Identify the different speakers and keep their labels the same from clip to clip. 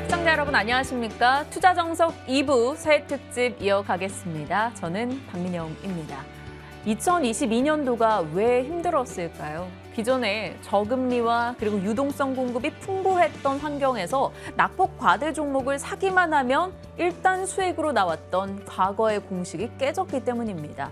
Speaker 1: 시청자 여러분 안녕하십니까? 투자 정석 2부 새해 특집 이어가겠습니다. 저는 박민영입니다. 2022년도가 왜 힘들었을까요? 기존에 저금리와 그리고 유동성 공급이 풍부했던 환경에서 낙폭 과대 종목을 사기만 하면 일단 수익으로 나왔던 과거의 공식이 깨졌기 때문입니다.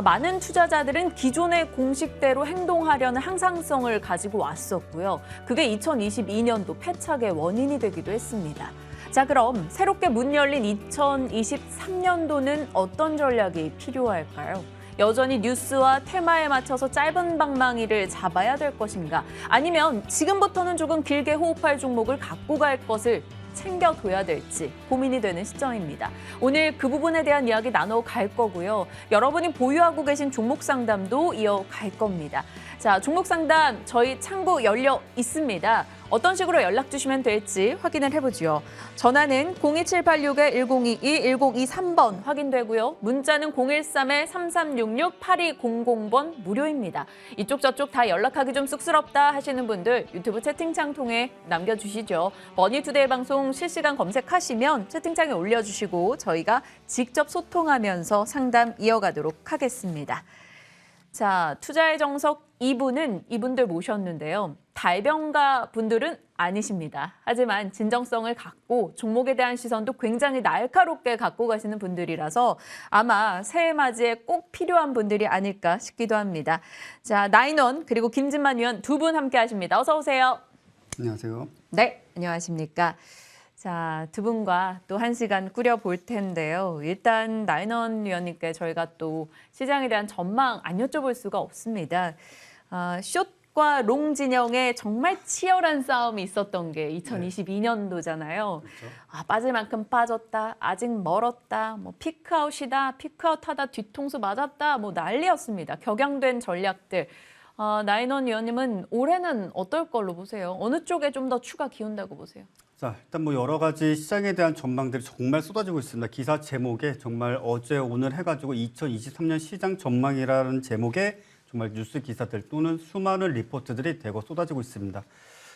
Speaker 1: 많은 투자자들은 기존의 공식대로 행동하려는 항상성을 가지고 왔었고요. 그게 2022년도 패착의 원인이 되기도 했습니다. 자, 그럼 새롭게 문 열린 2023년도는 어떤 전략이 필요할까요? 여전히 뉴스와 테마에 맞춰서 짧은 방망이를 잡아야 될 것인가? 아니면 지금부터는 조금 길게 호흡할 종목을 갖고 갈 것을 챙겨둬야 될지 고민이 되는 시점입니다. 오늘 그 부분에 대한 이야기 나눠갈 거고요. 여러분이 보유하고 계신 종목 상담도 이어갈 겁니다. 자, 종목 상담 저희 창구 열려 있습니다. 어떤 식으로 연락 주시면 될지 확인을 해보죠. 전화는 02786-1022, 1023번 확인되고요. 문자는 013-3366-8200번 무료입니다. 이쪽 저쪽 다 연락하기 좀 쑥스럽다 하시는 분들 유튜브 채팅창 통해 남겨주시죠. 머니투데이 방송 실시간 검색하시면 채팅창에 올려주시고 저희가 직접 소통하면서 상담 이어가도록 하겠습니다. 자, 투자의 정석 2부는 이분들 모셨는데요. 달병가 분들은 아니십니다. 하지만 진정성을 갖고 종목에 대한 시선도 굉장히 날카롭게 갖고 가시는 분들이라서 아마 새해 맞이에 꼭 필요한 분들이 아닐까 싶기도 합니다. 자, 나인원 그리고 김진만 위원 두 분 함께 하십니다. 어서 오세요.
Speaker 2: 안녕하세요.
Speaker 1: 네, 안녕하십니까. 자, 두 분과 또 한 시간 꾸려볼 텐데요. 일단 나인원 위원님께 저희가 또 시장에 대한 전망 안 여쭤볼 수가 없습니다. 숏과 롱 진영에 정말 치열한 싸움이 있었던 게 2022년도잖아요.
Speaker 2: 그렇죠.
Speaker 1: 빠질 만큼 빠졌다, 아직 멀었다, 뭐 피크아웃이다, 피크아웃하다 뒤통수 맞았다, 뭐 난리였습니다. 격양된 전략들. 나인원 위원님은 올해는 어떨 걸로 보세요? 어느 쪽에 좀 더 추가 기운다고 보세요?
Speaker 2: 자, 일단 뭐 여러 가지 시장에 대한 전망들이 정말 쏟아지고 있습니다. 기사 제목에 정말 어제 오늘 해가지고 2023년 시장 전망이라는 제목의 정말 뉴스 기사들 또는 수많은 리포트들이 대거 쏟아지고 있습니다.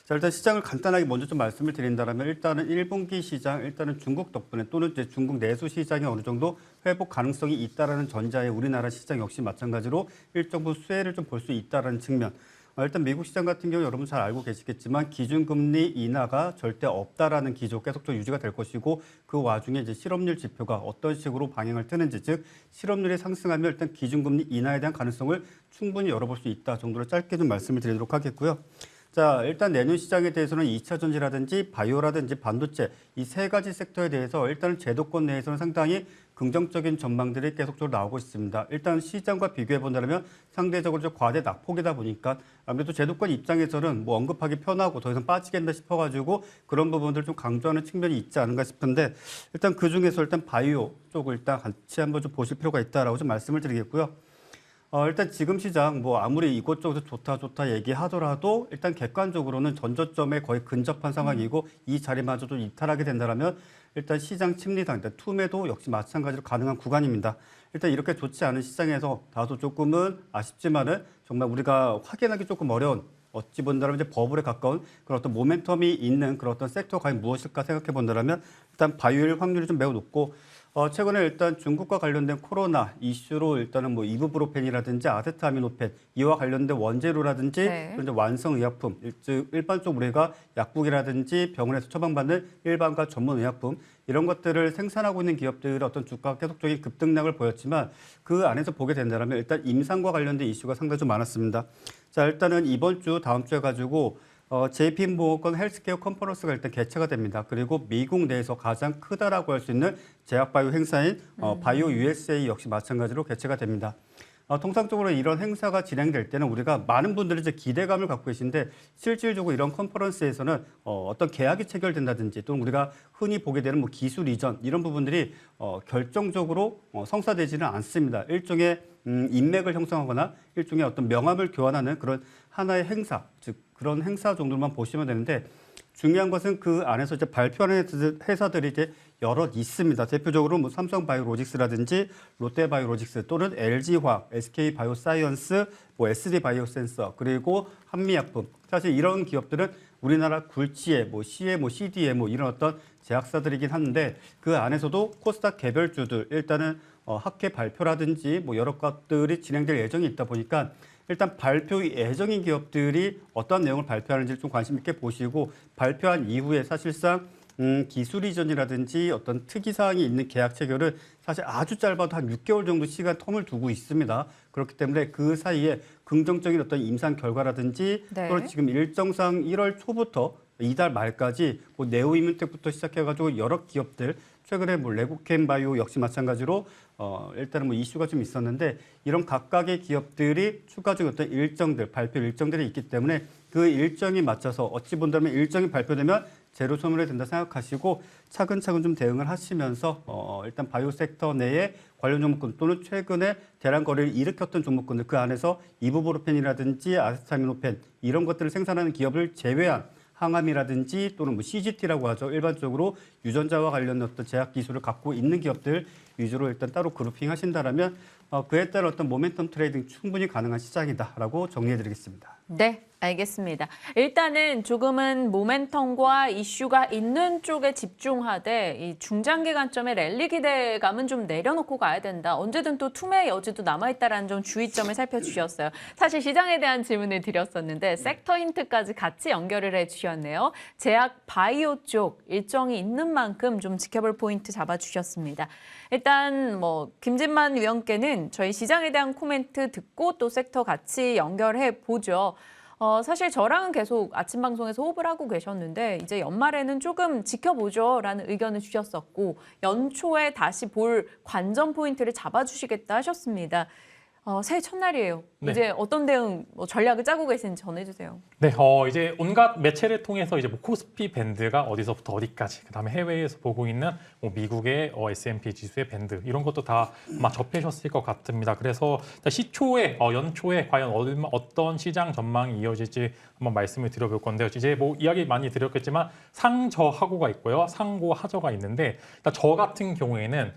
Speaker 2: 자, 일단 시장을 간단하게 먼저 좀 말씀을 드린다면 일단은 1분기 시장, 일단은 중국 덕분에 또는 이제 중국 내수 시장이 어느 정도 회복 가능성이 있다라는 전자의 우리나라 시장 역시 마찬가지로 일정 부분 수혜를 좀 볼 수 있다라는 측면. 일단 미국 시장 같은 경우 여러분 잘 알고 계시겠지만 기준금리 인하가 절대 없다라는 기조 계속 좀 유지가 될 것이고 그 와중에 이제 실업률 지표가 어떤 식으로 방향을 트는지 즉 실업률이 상승하면 일단 기준금리 인하에 대한 가능성을 충분히 열어볼 수 있다 정도로 짧게 좀 말씀을 드리도록 하겠고요. 자, 일단 내년 시장에 대해서는 2차 전지라든지 바이오라든지 반도체 이 세 가지 섹터에 대해서 일단은 제도권 내에서는 상당히 긍정적인 전망들이 계속적으로 나오고 있습니다. 일단 시장과 비교해 본다면 상대적으로 좀 과대 낙폭이다 보니까 아무래도 제도권 입장에서는 뭐 언급하기 편하고 더 이상 빠지겠나 싶어가지고 그런 부분들 좀 강조하는 측면이 있지 않은가 싶은데 일단 그 중에서 일단 바이오 쪽을 일단 같이 한번 좀 보실 필요가 있다라고 좀 말씀을 드리겠고요. 일단 지금 시장 뭐 아무리 이곳저곳에서 좋다 얘기하더라도 일단 객관적으로는 전저점에 거의 근접한 상황이고 이 자리마저도 이탈하게 된다면 일단 시장 침리당, 일단 투매도 역시 마찬가지로 가능한 구간입니다. 일단 이렇게 좋지 않은 시장에서 다소 조금은 아쉽지만은 정말 우리가 확인하기 조금 어려운 어찌 본다면 이제 버블에 가까운 그런 어떤 모멘텀이 있는 그런 어떤 섹터가 과연 무엇일까 생각해 본다면 일단 바이오일 확률이 좀 매우 높고 최근에 일단 중국과 관련된 코로나 이슈로 일단은 뭐 이부브로펜이라든지 아세트아미노펜 이와 관련된 원재료라든지 그런 이제 완성의약품, 즉 일반적으로 우리가 약국이라든지 병원에서 처방받는 일반과 전문 의약품 이런 것들을 생산하고 있는 기업들의 어떤 주가가 계속적인 급등락을 보였지만 그 안에서 보게 된다면 일단 임상과 관련된 이슈가 상당히 좀 많았습니다. 자, 일단은 이번 주 다음 주에 가지고 JP모건 헬스케어 컨퍼런스가 일단 개최가 됩니다. 그리고 미국 내에서 가장 크다라고 할 수 있는 제약바이오 행사인 바이오 USA 역시 마찬가지로 개최가 됩니다. 통상적으로 이런 행사가 진행될 때는 우리가 많은 분들이 이제 기대감을 갖고 계신데 실질적으로 이런 컨퍼런스에서는 어떤 계약이 체결된다든지 또는 우리가 흔히 보게 되는 뭐 기술 이전 이런 부분들이 결정적으로 성사되지는 않습니다. 일종의 인맥을 형성하거나 일종의 어떤 명함을 교환하는 그런 하나의 행사, 즉 그런 행사 정도만 보시면 되는데 중요한 것은 그 안에서 이제 발표하는 회사들이 이제 여럿 있습니다. 대표적으로 뭐 삼성바이오로직스라든지 롯데바이오로직스 또는 LG화학, SK바이오사이언스, 뭐 SD바이오센서 그리고 한미약품. 사실 이런 기업들은 우리나라 굴지의 뭐 CMO, CDMO 이런 어떤 제약사들이긴 한데 그 안에서도 코스닥 개별주들 일단은 학회 발표라든지 뭐 여러 것들이 진행될 예정이 있다 보니까 일단 발표 예정인 기업들이 어떤 내용을 발표하는지 좀 관심 있게 보시고 발표한 이후에 사실상 기술 이전이라든지 어떤 특이 사항이 있는 계약 체결은 사실 아주 짧아도 한 6개월 정도 시간 텀을 두고 있습니다. 그렇기 때문에 그 사이에 긍정적인 어떤 임상 결과라든지
Speaker 1: 네.
Speaker 2: 또는 지금 일정상 1월 초부터 이달 말까지 뭐 네오이뮨텍부터 시작해가지고 여러 기업들 최근에 뭐 레고캠바이오 역시 마찬가지로 일단은 뭐 이슈가 좀 있었는데 이런 각각의 기업들이 추가적인 어떤 일정들 발표 일정들이 있기 때문에 그 일정에 맞춰서 어찌 본다면 일정이 발표되면 제로 소멸이 된다 생각하시고 차근차근 좀 대응을 하시면서 일단 바이오 섹터 내에 관련 종목군 또는 최근에 대량 거래를 일으켰던 종목군들 그 안에서 이부브로펜이라든지 아세타미노펜 이런 것들을 생산하는 기업을 제외한 항암이라든지 또는 뭐 CGT라고 하죠. 일반적으로 유전자와 관련 어떤 제약 기술을 갖고 있는 기업들 위주로 일단 따로 그룹핑 하신다라면 그에 따른 어떤 모멘텀 트레이딩 충분히 가능한 시장이다라고 정리해드리겠습니다.
Speaker 1: 네, 알겠습니다. 일단은 조금은 모멘텀과 이슈가 있는 쪽에 집중하되 이 중장기 관점의 랠리 기대감은 좀 내려놓고 가야 된다. 언제든 또 투매 여지도 남아있다라는 좀 주의점을 살펴주셨어요. 사실 시장에 대한 질문을 드렸었는데 섹터 힌트까지 같이 연결을 해주셨네요. 제약 바이오 쪽 일정이 있는 만큼 좀 지켜볼 포인트 잡아주셨습니다. 일단 뭐 김진만 위원께는 저희 시장에 대한 코멘트 듣고 또 섹터 같이 연결해 보죠. 사실 저랑은 계속 아침 방송에서 호흡을 하고 계셨는데 이제 연말에는 조금 지켜보죠라는 의견을 주셨었고 연초에 다시 볼 관전 포인트를 잡아주시겠다 하셨습니다. 새해 첫날이에요.
Speaker 3: 네.
Speaker 1: 이제 어떤 대응 전략을 짜고 계신지 전해주세요.
Speaker 3: 네, 이제 온갖 매체를 통해서 이제 뭐 코스피 밴드가 어디서부터 어디까지, 그다음에 해외에서 보고 있는 뭐 미국의 S&P 지수의 밴드 이런 것도 다 아마 접하셨을 것 같습니다. 그래서 시초에 연초에 과연 어떤 시장 전망이 이어질지 한번 말씀을 드려볼 건데요. 이제 뭐 이야기 많이 드렸겠지만 상저하고가 있고요, 상고하저가 있는데 저 같은 경우에는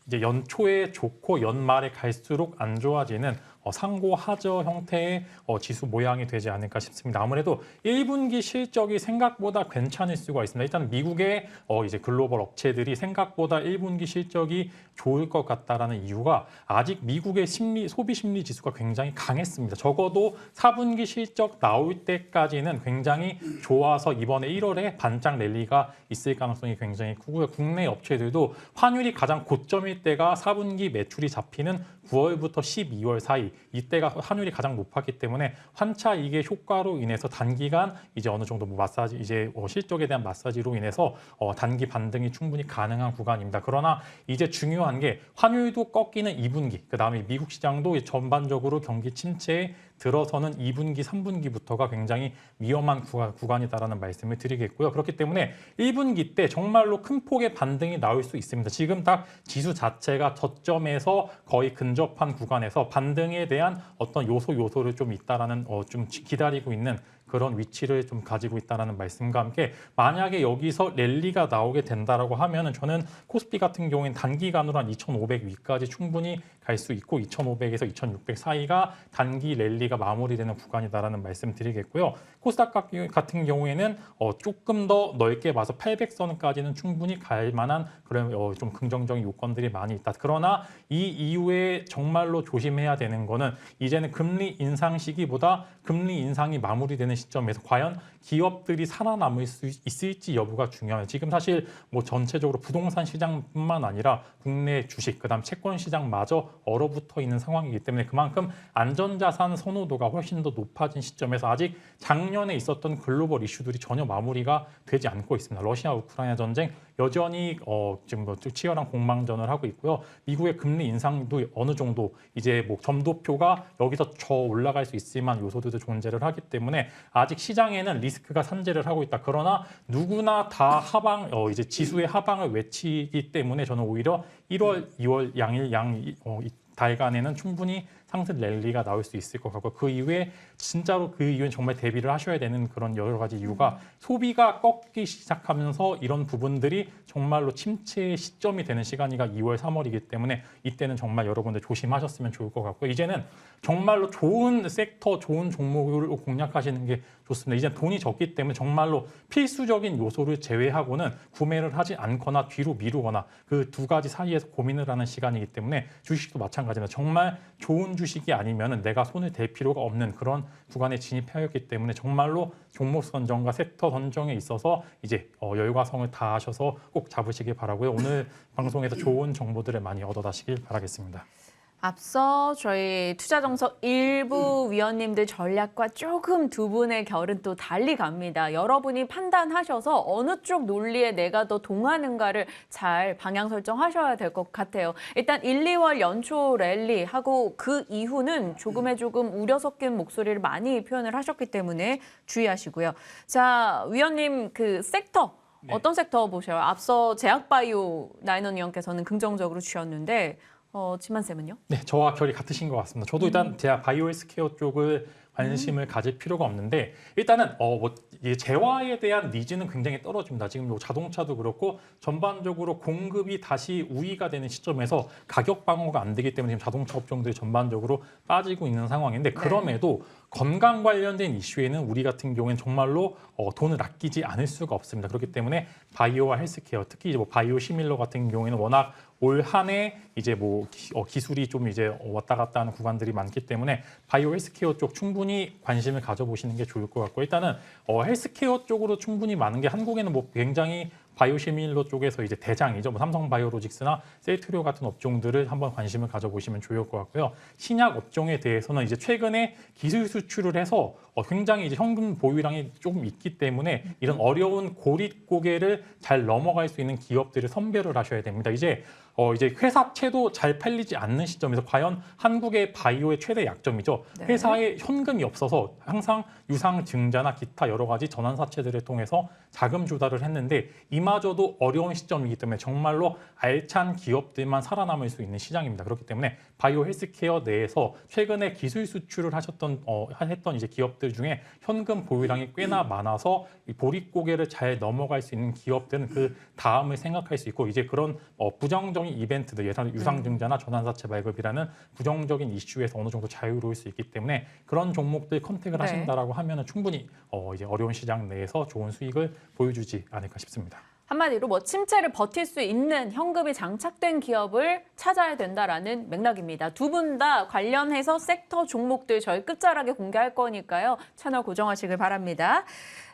Speaker 3: 이제 연초에 좋고 연말에 갈수록 안 좋아지는 상고하저 형태의 지수 모양이 되지 않을까 싶습니다. 아무래도 1분기 실적이 생각보다 괜찮을 수가 있습니다. 일단 미국의 이제 글로벌 업체들이 생각보다 1분기 실적이 좋을 것 같다라는 이유가 아직 미국의 소비 심리 지수가 굉장히 강했습니다. 적어도 4분기 실적 나올 때까지는 굉장히 좋아서 이번에 1월에 반짝 랠리가 있을 가능성이 굉장히 크고요. 국내 업체들도 환율이 가장 고점일 때가 4분기 매출이 잡히는 9월부터 12월 사이, 이때가 환율이 가장 높았기 때문에 환차 이익의 효과로 인해서 단기간 이제 어느 정도 뭐 마사지 이제 실적에 대한 마사지로 인해서 단기 반등이 충분히 가능한 구간입니다. 그러나 이제 중요한 게 환율도 꺾이는 2분기, 그다음에 미국 시장도 전반적으로 경기 침체에 들어서는 2분기, 3분기부터가 굉장히 위험한 구간이다라는 말씀을 드리겠고요. 그렇기 때문에 1분기 때 정말로 큰 폭의 반등이 나올 수 있습니다. 지금 딱 지수 자체가 저점에서 거의 근접한 구간에서 반등에 대한 어떤 요소를 좀 있다라는 좀 기다리고 있는 그런 위치를 좀 가지고 있다는 말씀과 함께 만약에 여기서 랠리가 나오게 된다라고 하면은 저는 코스피 같은 경우에는 단기간으로 한 2,500 위까지 충분히 갈 수 있고 2,500에서 2,600 사이가 단기 랠리가 마무리되는 구간이다라는 말씀 드리겠고요. 코스닥 같은 경우에는 조금 더 넓게 봐서 800선까지는 충분히 갈 만한 그런 좀 긍정적인 요건들이 많이 있다. 그러나 이 이후에 정말로 조심해야 되는 거는 이제는 금리 인상 시기보다 금리 인상이 마무리되는 시점에서 과연 기업들이 살아남을 수 있을지 여부가 중요해요. 지금 사실 뭐 전체적으로 부동산 시장뿐만 아니라 국내 주식, 그다음 채권 시장마저 얼어붙어 있는 상황이기 때문에 그만큼 안전자산 선호도가 훨씬 더 높아진 시점에서 아직 작년에 있었던 글로벌 이슈들이 전혀 마무리가 되지 않고 있습니다. 러시아 우크라이나 전쟁 여전히 지금 뭐 치열한 공방전을 하고 있고요. 미국의 금리 인상도 어느 정도 이제 뭐 점도표가 여기서 저 올라갈 수 있을 만한 요소들도 존재를 하기 때문에 아직 시장에는 리스크가 산재를 하고 있다. 그러나 누구나 다 이제 지수의 하방을 외치기 때문에 저는 오히려 1월, 2월 양일 달간에는 충분히 상승 랠리가 나올 수 있을 것 같고 그 이후에 진짜로 그 이후엔 정말 대비를 하셔야 되는 그런 여러 가지 이유가 소비가 꺾기 시작하면서 이런 부분들이 정말로 침체의 시점이 되는 시간이가 2월, 3월이기 때문에 이때는 정말 여러분들 조심하셨으면 좋을 것 같고 이제는 정말로 좋은 섹터, 좋은 종목을 공략하시는 게 좋습니다. 이제 돈이 적기 때문에 정말로 필수적인 요소를 제외하고는 구매를 하지 않거나 뒤로 미루거나 그 두 가지 사이에서 고민을 하는 시간이기 때문에 주식도 마찬가지입니다. 정말 좋은 주식이 아니면 내가 손을 댈 필요가 없는 그런 구간에 진입하였기 때문에 정말로 종목 선정과 섹터 선정에 있어서 이제 열과성을 다하셔서 꼭 잡으시길 바라고요. 오늘 방송에서 좋은 정보들을 많이 얻어가시길 바라겠습니다.
Speaker 1: 앞서 저희 투자정석 일부 위원님들 전략과 조금 두 분의 결은 또 달리 갑니다. 여러분이 판단하셔서 어느 쪽 논리에 내가 더 동하는가를 잘 방향 설정하셔야 될 것 같아요. 일단 1, 2월 연초 랠리하고 그 이후는 조금 우려 섞인 목소리를 많이 표현을 하셨기 때문에 주의하시고요. 자, 위원님 그 섹터 어떤 섹터 보셔요? 앞서 제약바이오 나인원 위원께서는 긍정적으로 주셨는데 지만쌤은요?
Speaker 3: 네, 저와 결이 같으신 것 같습니다. 저도 일단 제가 바이오 헬스케어 쪽을 관심을 가질 필요가 없는데 일단은 이 재화에 대한 니즈는 굉장히 떨어집니다. 지금 뭐 자동차도 그렇고 전반적으로 공급이 다시 우위가 되는 시점에서 가격 방어가 안 되기 때문에 지금 자동차 업종들이 전반적으로 빠지고 있는 상황인데 그럼에도 건강 관련된 이슈에는 우리 같은 경우에는 정말로 돈을 아끼지 않을 수가 없습니다. 그렇기 때문에 바이오와 헬스케어, 특히 이제 뭐 바이오 시밀러 같은 경우에는 워낙 올 한 해 이제 뭐 기술이 좀 이제 왔다 갔다 하는 구간들이 많기 때문에 바이오 헬스케어 쪽 충분히 관심을 가져보시는 게 좋을 것 같고 일단은 헬스케어 쪽으로 충분히 많은 게 한국에는 뭐 굉장히 바이오시밀러 쪽에서 이제 대장이죠. 뭐 삼성바이오로직스나 셀트리오 같은 업종들을 한번 관심을 가져보시면 좋을 것 같고요. 신약 업종에 대해서는 이제 최근에 기술 수출을 해서 굉장히 이제 현금 보유량이 조금 있기 때문에 이런 어려운 고릿고개를 잘 넘어갈 수 있는 기업들을 선별을 하셔야 됩니다. 이제 회사채도 잘 팔리지 않는 시점에서 과연 한국의 바이오의 최대 약점이죠. 회사에 현금이 없어서 항상 유상증자나 기타 여러 가지 전환사채들을 통해서 자금 조달을 했는데 이마저도 어려운 시점이기 때문에 정말로 알찬 기업들만 살아남을 수 있는 시장입니다. 그렇기 때문에 바이오 헬스케어 내에서 최근에 기술 수출을 했던 이제 기업들 중에 현금 보유량이 꽤나 많아서 이 보릿고개를 잘 넘어갈 수 있는 기업들은 그 다음을 생각할 수 있고 이제 그런 부정적인 이벤트들 예를 유상증자나 전환사채 발급이라는 부정적인 이슈에서 어느 정도 자유로울 수 있기 때문에 그런 종목들 컨택을 하신다라고 하면은 충분히 이제 어려운 시장 내에서 좋은 수익을 보여주지 않을까 싶습니다.
Speaker 1: 한마디로 뭐 침체를 버틸 수 있는 현금이 장착된 기업을 찾아야 된다라는 맥락입니다. 두 분 다 관련해서 섹터 종목들 저희 끝자락에 공개할 거니까요. 채널 고정하시길 바랍니다.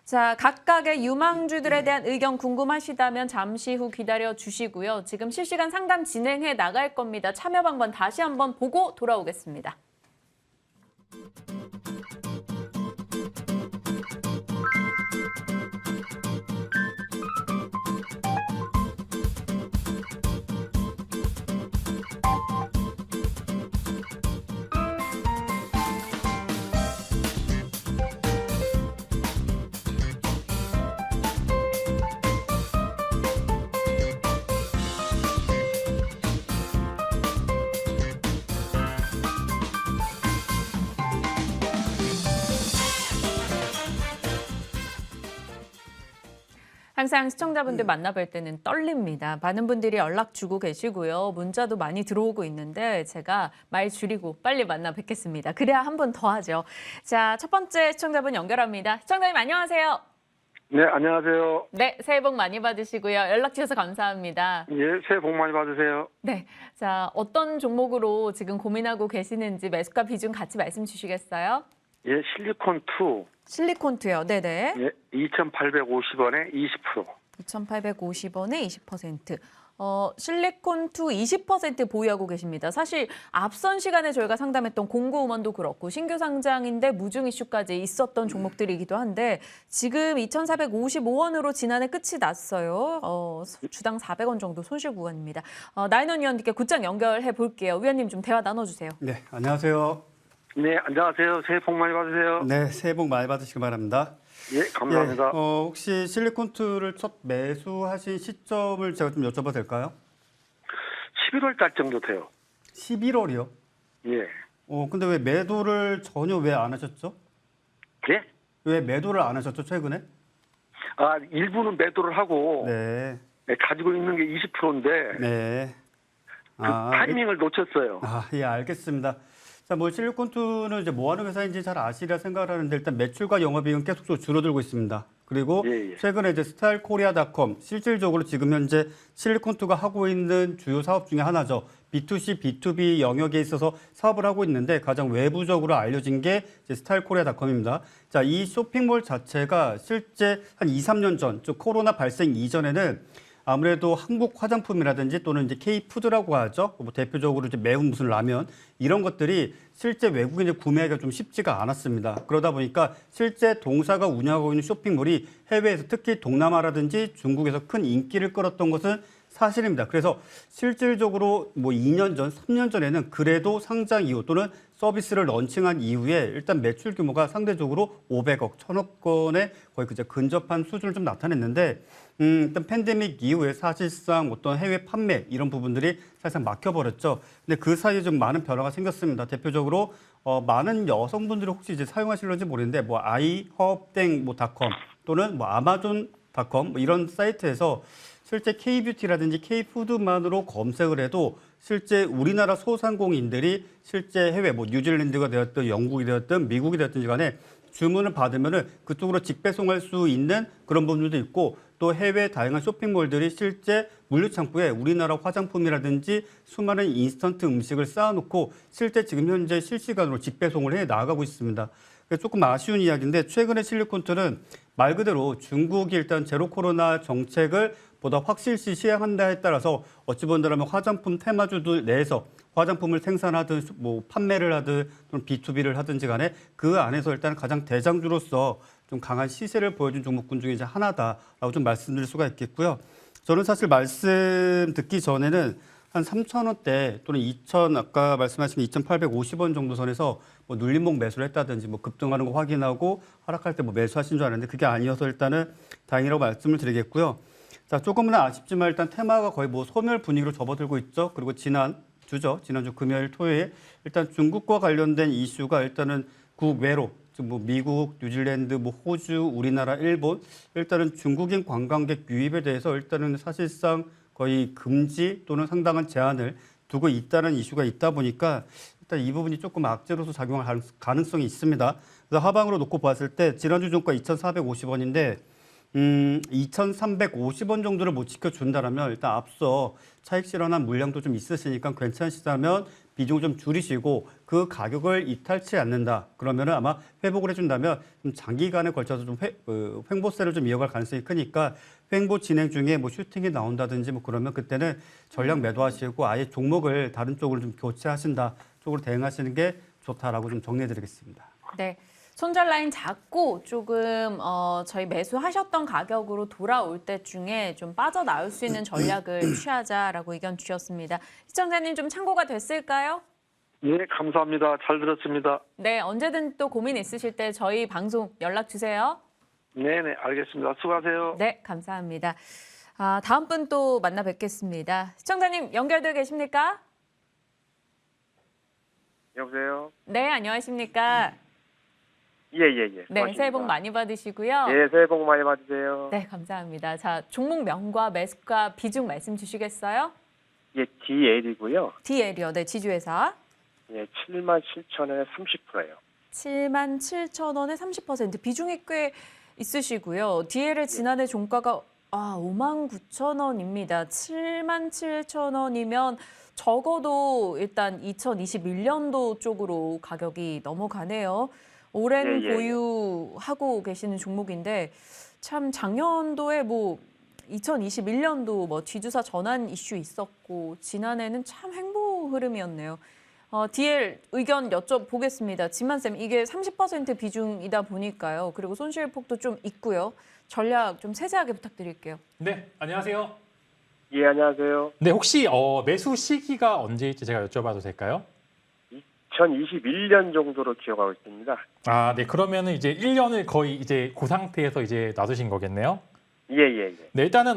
Speaker 1: 자, 각각의 유망주들에 대한 의견 궁금하시다면 잠시 후 기다려 주시고요. 지금 실시간 상담 진행해 나갈 겁니다. 참여 방법 다시 한번 보고 돌아오겠습니다. 항상 시청자분들 만나뵐 때는 떨립니다. 많은 분들이 연락 주고 계시고요. 문자도 많이 들어오고 있는데 제가 말 줄이고 빨리 만나 뵙겠습니다. 그래야 한 번 더 하죠. 자, 첫 번째 시청자분 연결합니다. 시청자님 안녕하세요.
Speaker 4: 네, 안녕하세요.
Speaker 1: 네, 새해 복 많이 받으시고요. 연락 주셔서 감사합니다.
Speaker 4: 예, 새해 복 많이 받으세요.
Speaker 1: 네, 자, 어떤 종목으로 지금 고민하고 계시는지 매수가 비중 같이 말씀 주시겠어요?
Speaker 4: 예, 실리콘2.
Speaker 1: 실리콘투요. 네네.
Speaker 4: 예, 2,850원에 20%.
Speaker 1: 2,850원에 20%. 실리콘2 20% 보유하고 계십니다. 사실 앞선 시간에 저희가 상담했던 공고음원도 그렇고 신규 상장인데 무중 이슈까지 있었던 종목들이기도 한데 지금 2,455원으로 지난해 끝이 났어요. 주당 400원 정도 손실 구간입니다. 나인원 위원님께 곧장 연결해 볼게요. 위원님 좀 대화 나눠주세요.
Speaker 2: 네, 안녕하세요.
Speaker 4: 네, 안녕하세요. 새해 복 많이 받으세요.
Speaker 2: 네, 새해 복 많이 받으시기 바랍니다.
Speaker 4: 예, 감사합니다.
Speaker 2: 예, 혹시 실리콘2를 첫 매수하신 시점을 제가 좀 여쭤봐도 될까요?
Speaker 4: 11월 달 정도 돼요.
Speaker 2: 11월이요?
Speaker 4: 예.
Speaker 2: 근데 왜 매도를 전혀 왜 안 하셨죠?
Speaker 4: 예?
Speaker 2: 왜 매도를 안 하셨죠, 최근에?
Speaker 4: 아, 일부는 매도를 하고
Speaker 2: 네.
Speaker 4: 네, 가지고 있는 게 20%인데
Speaker 2: 네.
Speaker 4: 그 타이밍을 놓쳤어요.
Speaker 2: 예, 알겠습니다. 자, 뭐 실리콘투는 이제 뭐 하는 회사인지 잘 아시리라 생각을 하는데 일단 매출과 영업이익은 계속 줄어들고 있습니다. 그리고
Speaker 4: 예, 예.
Speaker 2: 최근에 이제 스타일코리아닷컴 실질적으로 지금 현재 실리콘투가 하고 있는 주요 사업 중에 하나죠. B2C, B2B 영역에 있어서 사업을 하고 있는데 가장 외부적으로 알려진 게 이제 스타일코리아닷컴입니다. 자, 이 쇼핑몰 자체가 실제 한 2, 3년 전, 즉 코로나 발생 이전에는 아무래도 한국 화장품이라든지 또는 이제 K푸드라고 하죠. 뭐 대표적으로 이제 매운 무슨 라면 이런 것들이 실제 외국인이 구매하기가 좀 쉽지가 않았습니다. 그러다 보니까 실제 동사가 운영하고 있는 쇼핑몰이 해외에서 특히 동남아라든지 중국에서 큰 인기를 끌었던 것은 사실입니다. 그래서 실질적으로 뭐 2년 전, 3년 전에는 그래도 상장 이후 또는 서비스를 런칭한 이후에 일단 매출 규모가 상대적으로 500억, 1000억 건에 거의 그저 근접한 수준을 좀 나타냈는데 일단 팬데믹 이후에 사실상 어떤 해외 판매 이런 부분들이 사실상 막혀버렸죠. 근데 그 사이에 좀 많은 변화가 생겼습니다. 대표적으로 많은 여성분들이 혹시 이제 사용하실런지 모르는데 뭐 아이허브땡 뭐 닷컴 또는 뭐 아마존닷컴 뭐 이런 사이트에서 실제 K뷰티라든지 K푸드만으로 검색을 해도 실제 우리나라 소상공인들이 실제 해외 뭐 뉴질랜드가 되었든 영국이 되었든 미국이 되었든지 간에 주문을 받으면은 그쪽으로 직배송할 수 있는 그런 부분들도 있고 또 해외 다양한 쇼핑몰들이 실제 물류창고에 우리나라 화장품이라든지 수많은 인스턴트 음식을 쌓아놓고 실제 지금 현재 실시간으로 직배송을 해 나가고 있습니다. 조금 아쉬운 이야기인데 최근에 실리콘투는 말 그대로 중국이 일단 제로 코로나 정책을 보다 확실시 시행한다에 따라서 어찌 본다면 화장품 테마주들 내에서 화장품을 생산하든 뭐 판매를 하든 또는 B2B를 하든지 간에 그 안에서 일단 가장 대장주로서 좀 강한 시세를 보여준 종목군 중에 이제 하나다라고 좀 말씀드릴 수가 있겠고요. 저는 사실 말씀 듣기 전에는 한 3,000원대 또는 2,000 아까 말씀하신 2,850원 정도 선에서 뭐 눌림목 매수를 했다든지 뭐 급등하는 거 확인하고 하락할 때 뭐 매수하신 줄 알았는데 그게 아니어서 일단은 다행이라고 말씀을 드리겠고요. 자, 조금은 아쉽지만 일단 테마가 거의 뭐 소멸 분위기로 접어들고 있죠. 그리고 지난주 금요일, 토요일 일단 중국과 관련된 이슈가 일단은 국외로 뭐 미국, 뉴질랜드, 뭐 호주, 우리나라, 일본 일단은 중국인 관광객 유입에 대해서 일단은 사실상 거의 금지 또는 상당한 제한을 두고 있다는 이슈가 있다 보니까 일단 이 부분이 조금 악재로서 작용할 가능성이 있습니다. 그래서 하방으로 놓고 봤을 때 지난주 종가 2,450원인데 2,350원 정도를 못 지켜준다면 일단 앞서 차익 실현한 물량도 좀 있으시니까 괜찮으시다면 비중 좀 줄이시고 그 가격을 이탈치 않는다. 그러면 아마 회복을 해준다면 좀 장기간에 걸쳐서 좀 횡보세를 좀 이어갈 가능성이 크니까 횡보 진행 중에 뭐 슈팅이 나온다든지 뭐 그러면 그때는 전략 매도하시고 아예 종목을 다른 쪽으로 좀 교체하신다 쪽으로 대응하시는 게 좋다라고 좀 정리해드리겠습니다.
Speaker 1: 네. 손절 라인 잡고 조금 저희 매수하셨던 가격으로 돌아올 때중에 좀 빠져나올 수 있는 전략을 취하자라고 의견 주셨습니다. 시청자님 좀 참고가 됐을까요?
Speaker 4: 네, 감사합니다. 잘 들었습니다.
Speaker 1: 네, 언제든 또 고민 있으실 때 저희 방송 연락 주세요.
Speaker 4: 네, 네, 알겠습니다. 수고하세요.
Speaker 1: 네, 감사합니다. 다음 분 또 만나 뵙겠습니다. 시청자님 연결되어 계십니까?
Speaker 5: 여보세요?
Speaker 1: 네, 안녕하십니까?
Speaker 5: 예.
Speaker 1: 네,
Speaker 5: 고맙습니다.
Speaker 1: 새해 복 많이 받으시고요.
Speaker 5: 예, 새해 복 많이 받으세요.
Speaker 1: 네, 감사합니다. 자, 종목명과 매수가 비중 말씀 주시겠어요?
Speaker 5: 예, DL이고요.
Speaker 1: DL이요, 네, 지주회사.
Speaker 5: 예, 77,000원에 30%예요.
Speaker 1: 77,000원에 30% 비중이 꽤 있으시고요. DL의 지난해 종가가 59,000원입니다. 77,000원이면 적어도 일단 2021년도 쪽으로 가격이 넘어가네요. 오랜
Speaker 5: 예.
Speaker 1: 보유하고 계시는 종목인데 참 작년도에 뭐 2021년도 뭐 지주사 전환 이슈 있었고 지난해는 참 횡보 흐름이었네요. DL 의견 여쭤보겠습니다. 진만쌤, 이게 30% 비중이다 보니까요. 그리고 손실폭도 좀 있고요. 전략 좀 세세하게 부탁드릴게요.
Speaker 3: 네, 안녕하세요.
Speaker 5: 예, 안녕하세요.
Speaker 3: 네, 혹시 매수 시기가 언제일지 제가 여쭤봐도 될까요?
Speaker 5: 2021년 정도로 기억하고 있습니다.
Speaker 3: 네, 그러면은 이제 1년을 거의 이제 그 상태에서 이제 놔두신 거겠네요.
Speaker 5: 예.
Speaker 3: 네, 일단은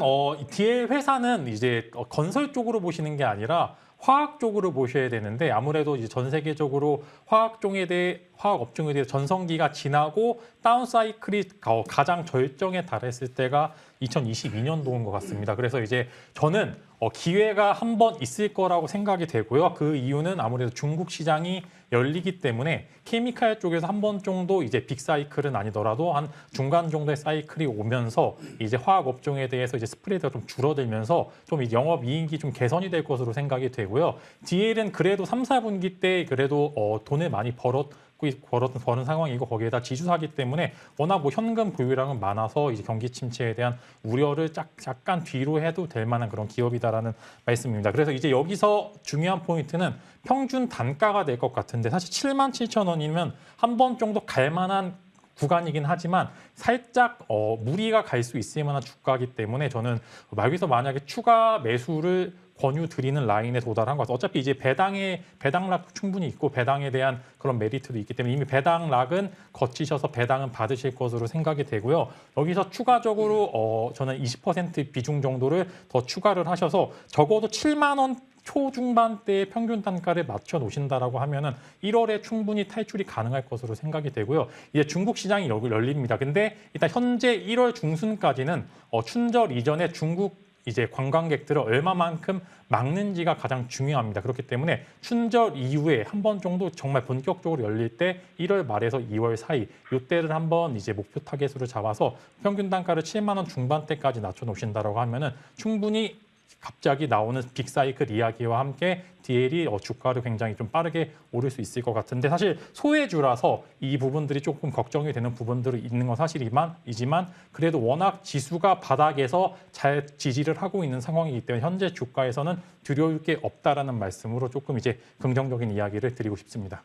Speaker 3: DL 회사는 이제 건설 쪽으로 보시는 게 아니라 화학 쪽으로 보셔야 되는데 아무래도 이제 전 세계적으로 화학 업종에 대해 전성기가 지나고 다운 사이클이 가장 절정에 달했을 때가 2022년도인 것 같습니다. 그래서 이제 저는 기회가 한 번 있을 거라고 생각이 되고요. 그 이유는 아무래도 중국 시장이 열리기 때문에 케미칼 쪽에서 한 번 정도 이제 빅 사이클은 아니더라도 한 중간 정도의 사이클이 오면서 이제 화학 업종에 대해서 이제 스프레드가 좀 줄어들면서 좀 영업 이익이 좀 개선이 될 것으로 생각이 되고요. DL은 그래도 3, 4분기 때 그래도 돈을 많이 버는 상황이고 거기에다 지주사기 때문에 워낙 뭐 현금 보유량은 많아서 이제 경기 침체에 대한 우려를 약간 뒤로 해도 될 만한 그런 기업이다라는 말씀입니다. 그래서 이제 여기서 중요한 포인트는 평균 단가가 될 것 같은데 사실 77,000원이면 한 번 정도 갈 만한 구간이긴 하지만 살짝 무리가 갈 수 있을 만한 주가이기 때문에 저는 여기서 만약에 추가 매수를 권유드리는 라인에 도달한 것 같아요. 어차피 이제 배당락 충분히 있고 배당에 대한 그런 메리트도 있기 때문에 이미 배당락은 거치셔서 배당은 받으실 것으로 생각이 되고요. 여기서 추가적으로 저는 20% 비중 정도를 더 추가를 하셔서 적어도 7만 원 초중반대의 평균 단가를 맞춰 놓으신다라고 하면은 1월에 충분히 탈출이 가능할 것으로 생각이 되고요. 이제 중국 시장이 열립니다. 근데 일단 현재 1월 중순까지는 춘절 이전에 중국 이제 관광객들을 얼마만큼 막는지가 가장 중요합니다. 그렇기 때문에 춘절 이후에 한 번 정도 정말 본격적으로 열릴 때 1월 말에서 2월 사이 이때를 한번 이제 목표 타겟으로 잡아서 평균 단가를 7만 원 중반대까지 낮춰 놓으신다라고 하면은 충분히 갑자기 나오는 빅사이클 이야기와 함께 DL이 주가를 굉장히 좀 빠르게 오를 수 있을 것 같은데 사실 소외주라서 이 부분들이 조금 걱정이 되는 부분들이 있는 건 사실이지만 그래도 워낙 지수가 바닥에서 잘 지지를 하고 있는 상황이기 때문에 현재 주가에서는 두려울 게 없다라는 말씀으로 조금 이제 긍정적인 이야기를 드리고 싶습니다.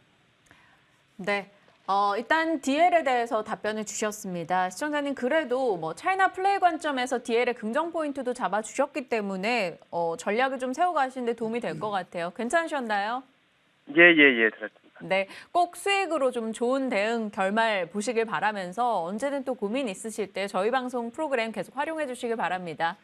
Speaker 1: 네. 일단 DL에 대해서 답변을 주셨습니다. 시청자님 그래도 뭐 차이나 플레이 관점에서 DL의 긍정 포인트도 잡아주셨기 때문에 전략을 좀 세워가시는 데 도움이 될 것 같아요. 괜찮으셨나요?
Speaker 5: 예, 들었습니다.
Speaker 1: 네, 꼭 수익으로 좀 좋은 대응 결말 보시길 바라면서 언제든 또 고민 있으실 때 저희 방송 프로그램 계속 활용해 주시길 바랍니다.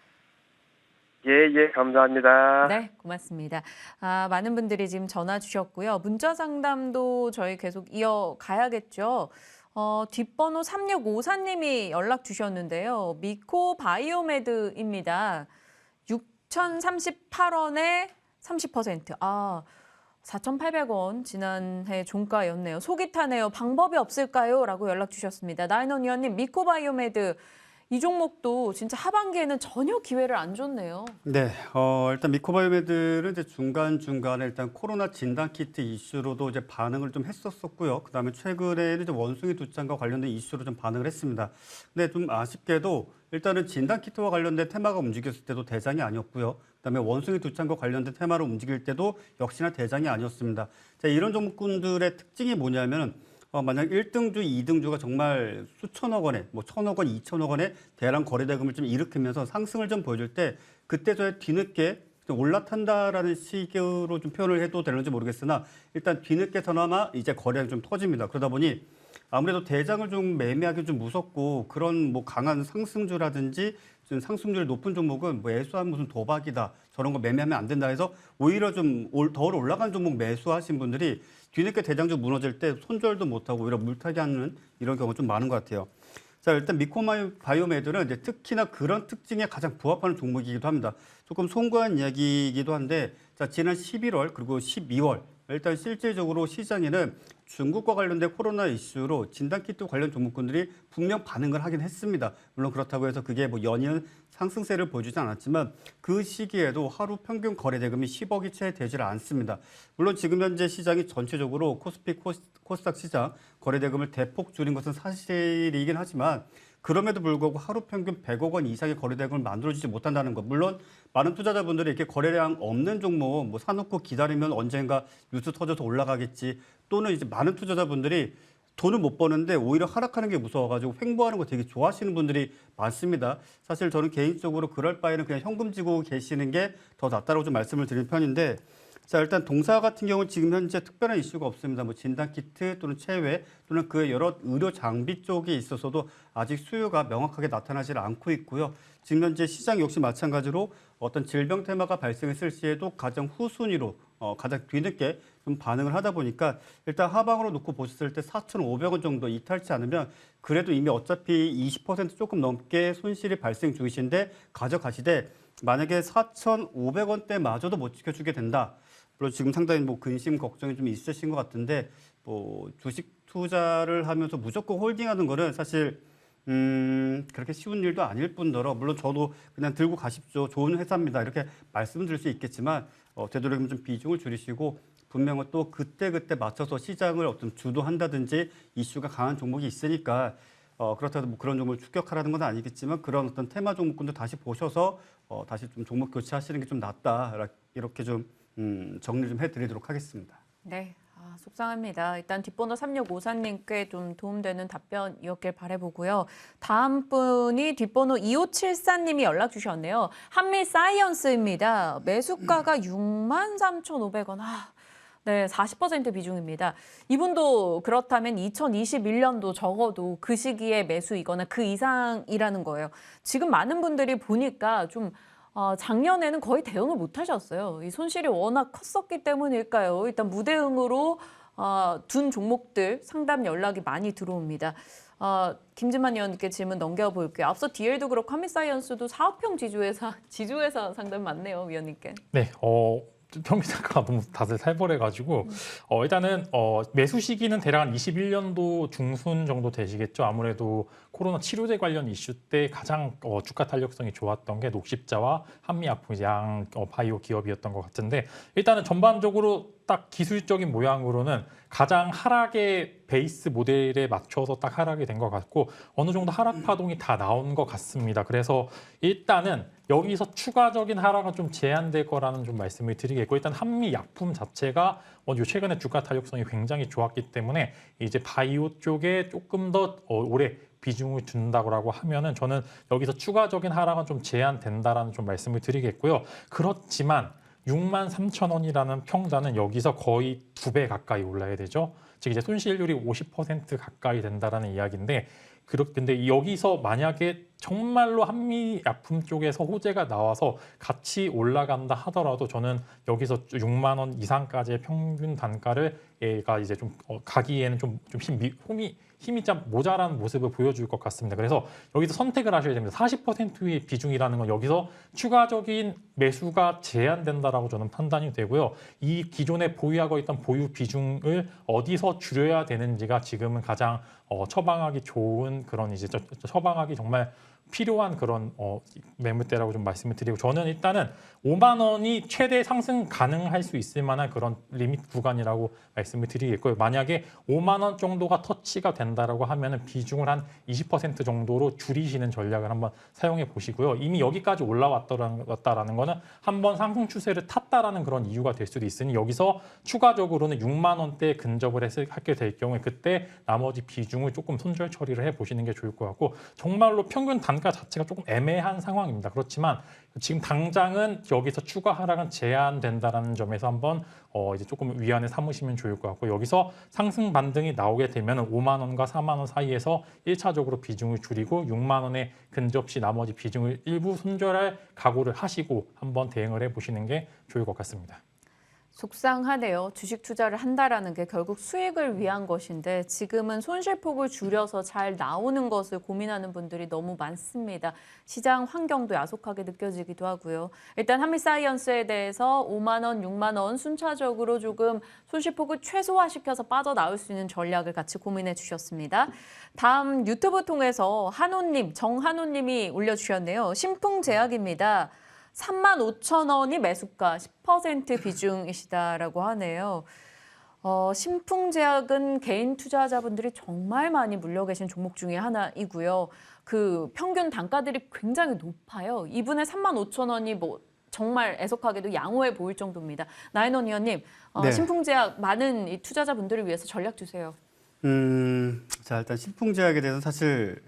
Speaker 5: 예, 감사합니다.
Speaker 1: 네, 고맙습니다. 많은 분들이 지금 전화 주셨고요. 문자 상담도 저희 계속 이어가야겠죠. 뒷번호 3654님이 연락 주셨는데요. 미코 바이오메드입니다. 6,038원에 30%. 4,800원 지난해 종가였네요. 속이 타네요. 방법이 없을까요? 라고 연락 주셨습니다. 나인원 위원님, 미코 바이오메드 이 종목도 진짜 하반기에는 전혀 기회를 안 줬네요.
Speaker 2: 네, 일단 미코바이오메드는 이제 중간중간에 일단 코로나 진단키트 이슈로도 이제 반응을 좀 했었고요. 그다음에 최근에는 이제 원숭이 두창과 관련된 이슈로 좀 반응을 했습니다. 근데 좀 아쉽게도 일단은 진단키트와 관련된 테마가 움직였을 때도 대장이 아니었고요. 그다음에 원숭이 두창과 관련된 테마로 움직일 때도 역시나 대장이 아니었습니다. 자, 이런 종목군들의 특징이 뭐냐면 만약 1등주, 2등주가 정말 수천억 원에, 뭐 1,000억 원, 2,000억 원의 대량 거래 대금을 좀 일으키면서 상승을 좀 보여줄 때 그때 저의 뒤늦게 올라탄다라는 식으로 좀 표현을 해도 되는지 모르겠으나 일단 뒤늦게서나마 이제 거래량이 좀 터집니다. 그러다 보니 아무래도 대장을 좀 매매하기 좀 무섭고 그런 뭐 강한 상승주라든지 좀 상승률이 높은 종목은 뭐 애수한 무슨 도박이다 저런 거 매매하면 안 된다 해서 오히려 좀 더 올라간 종목 매수하신 분들이 뒤늦게 대장주 무너질 때 손절도 못하고 오히려 물타기 하는 이런 경우가 좀 많은 것 같아요. 자, 일단 미코바이오메드는 이제 특히나 그런 특징에 가장 부합하는 종목이기도 합니다. 조금 송구한 이야기이기도 한데, 자, 지난 11월 그리고 12월 일단 실질적으로 시장에는 중국과 관련된 코로나 이슈로 진단키트 관련 종목군들이 분명 반응을 하긴 했습니다. 물론 그렇다고 해서 그게 뭐 연이은 상승세를 보여주지 않았지만 그 시기에도 하루 평균 거래 대금이 10억이 채 되질 않습니다. 물론 지금 현재 시장이 전체적으로 코스피, 코스닥 시장 거래 대금을 대폭 줄인 것은 사실이긴 하지만 그럼에도 불구하고 하루 평균 100억 원 이상의 거래 대금을 만들어주지 못한다는 것. 물론 많은 투자자분들이 이렇게 거래량 없는 종목 뭐 사놓고 기다리면 언젠가 뉴스 터져서 올라가겠지. 또는 이제 많은 투자자분들이 돈을 못 버는데 오히려 하락하는 게 무서워가지고 횡보하는 거 되게 좋아하시는 분들이 많습니다. 사실 저는 개인적으로 그럴 바에는 그냥 현금 쥐고 계시는 게 더 낫다고 좀 말씀을 드린 편인데 자, 일단 동사 같은 경우는 지금 현재 특별한 이슈가 없습니다. 뭐 진단키트 또는 체외 또는 그 여러 의료 장비 쪽에 있어서도 아직 수요가 명확하게 나타나지 않고 있고요. 지금 현재 시장 역시 마찬가지로 어떤 질병 테마가 발생했을 시에도 가장 후순위로 가장 뒤늦게 좀 반응을 하다 보니까 일단 하방으로 놓고 보셨을 때 4,500원 정도 이탈치 않으면 그래도 이미 어차피 20% 조금 넘게 손실이 발생 중이신데 가져가시되 만약에 4,500원대마저도 못 지켜주게 된다. 물론 지금 상당히 뭐 근심 걱정이 좀 있으신 것 같은데 뭐 주식 투자를 하면서 무조건 홀딩하는 거는 사실 그렇게 쉬운 일도 아닐 뿐더러 물론 저도 그냥 들고 가십시오. 좋은 회사입니다. 이렇게 말씀드릴 수 있겠지만 되도록이면 좀 비중을 줄이시고 분명히 또 그때그때 맞춰서 시장을 어떤 주도한다든지 이슈가 강한 종목이 있으니까 그렇다고 뭐 그런 종목을 추격하라는 건 아니겠지만 그런 어떤 테마 종목군도 다시 보셔서 다시 좀 종목 교체하시는 게 좀 낫다. 이렇게 좀 정리 좀 해드리도록 하겠습니다.
Speaker 1: 네. 속상합니다. 일단 뒷번호 3654님께 좀 도움되는 답변이었길 바라보고요. 다음 분이 뒷번호 2574님이 연락 주셨네요. 한미사이언스입니다. 매수가가 63,500원. 네, 40% 비중입니다. 이분도 그렇다면 2021년도 적어도 그 시기에 매수이거나 그 이상이라는 거예요. 지금 많은 분들이 보니까 좀 작년에는 거의 대응을 못 하셨어요. 이 손실이 워낙 컸었기 때문일까요? 일단 무대응으로 둔 종목들 상담 연락이 많이 들어옵니다. 김진만 의원님께 질문 넘겨볼게요. 앞서 DL도 그렇고 한미사이언스도 사업형 지주회사 상담 많네요, 위원님께.
Speaker 3: 네, 평균단가가 너무 다들 살벌해가지고 일단은 매수 시기는 대략 한 21년도 중순 정도 되시겠죠. 아무래도 코로나 치료제 관련 이슈 때 가장 주가 탄력성이 좋았던 게 녹십자와 한미약품 양 바이오 기업이었던 것 같은데 일단은 전반적으로 딱 기술적인 모양으로는 가장 하락의 베이스 모델에 맞춰서 딱 하락이 된 것 같고 어느 정도 하락 파동이 다 나온 것 같습니다. 그래서 일단은 여기서 추가적인 하락은 좀 제한될 거라는 좀 말씀을 드리겠고 일단 한미약품 자체가 최근에 주가 탄력성이 굉장히 좋았기 때문에 이제 바이오 쪽에 조금 더 올해 비중을 둔다고 하면은 저는 여기서 추가적인 하락은 좀 제한된다라는 좀 말씀을 드리겠고요. 그렇지만 63,000원이라는 평단은 여기서 거의 2배 가까이 올라야 되죠. 즉 이제 손실률이 50% 가까이 된다라는 이야기인데 근데 여기서 만약에 정말로 한미약품 쪽에서 호재가 나와서 같이 올라간다 하더라도 저는 여기서 6만 원 이상까지의 평균 단가를 얘가 이제 좀 가기에는 좀 힘이 좀 모자란 모습을 보여줄 것 같습니다. 그래서 여기서 선택을 하셔야 됩니다. 40%의 비중이라는 건 여기서 추가적인 매수가 제한된다라고 저는 판단이 되고요. 이 기존에 보유하고 있던 보유 비중을 어디서 줄여야 되는지가 지금은 가장 처방하기 좋은 그런 이제 처방하기 정말 필요한 그런 매물대라고 좀 말씀을 드리고 저는 일단은 5만 원이 최대 상승 가능할 수 있을 만한 그런 리미트 구간이라고 말씀을 드리겠고요. 만약에 5만 원 정도가 터치가 된다라고 하면은 비중을 한 20% 정도로 줄이시는 전략을 한번 사용해 보시고요. 이미 여기까지 올라왔다라는 거는 한번 상승 추세를 탔다라는 그런 이유가 될 수도 있으니 여기서 추가적으로는 6만 원대에 근접을 하게 될 경우에 그때 나머지 비중을 조금 손절 처리를 해 보시는 게 좋을 것 같고 정말로 평균 단가 자체가 조금 애매한 상황입니다. 그렇지만 지금 당장은 여기서 추가 하락은 제한된다라는 점에서 한번 이제 조금 위안을 삼으시면 좋을 것 같고 여기서 상승 반등이 나오게 되면 5만 원과 4만 원 사이에서 1차적으로 비중을 줄이고 6만 원에 근접 시 나머지 비중을 일부 손절할 각오를 하시고 한번 대응을 해보시는 게 좋을 것 같습니다.
Speaker 1: 속상하네요. 주식 투자를 한다라는 게 결국 수익을 위한 것인데 지금은 손실폭을 줄여서 잘 나오는 것을 고민하는 분들이 너무 많습니다. 시장 환경도 야속하게 느껴지기도 하고요. 일단 한미사이언스에 대해서 5만 원, 6만 원 순차적으로 조금 손실폭을 최소화시켜서 빠져나올 수 있는 전략을 같이 고민해 주셨습니다. 다음 유튜브 통해서 정한호님이 올려주셨네요. 신풍제약입니다. 35,000원이 매수가 10% 비중이시다라고 하네요. 신풍제약은 개인 투자자분들이 정말 많이 물려 계신 종목 중에 하나이고요. 그 평균 단가들이 굉장히 높아요. 이분의 35,000원이 뭐 정말 애석하게도 양호해 보일 정도입니다. 나인원 의원님,
Speaker 2: 네.
Speaker 1: 신풍제약 많은 이 투자자분들을 위해서 전략 주세요.
Speaker 2: 자 일단 신풍제약에 대해서 사실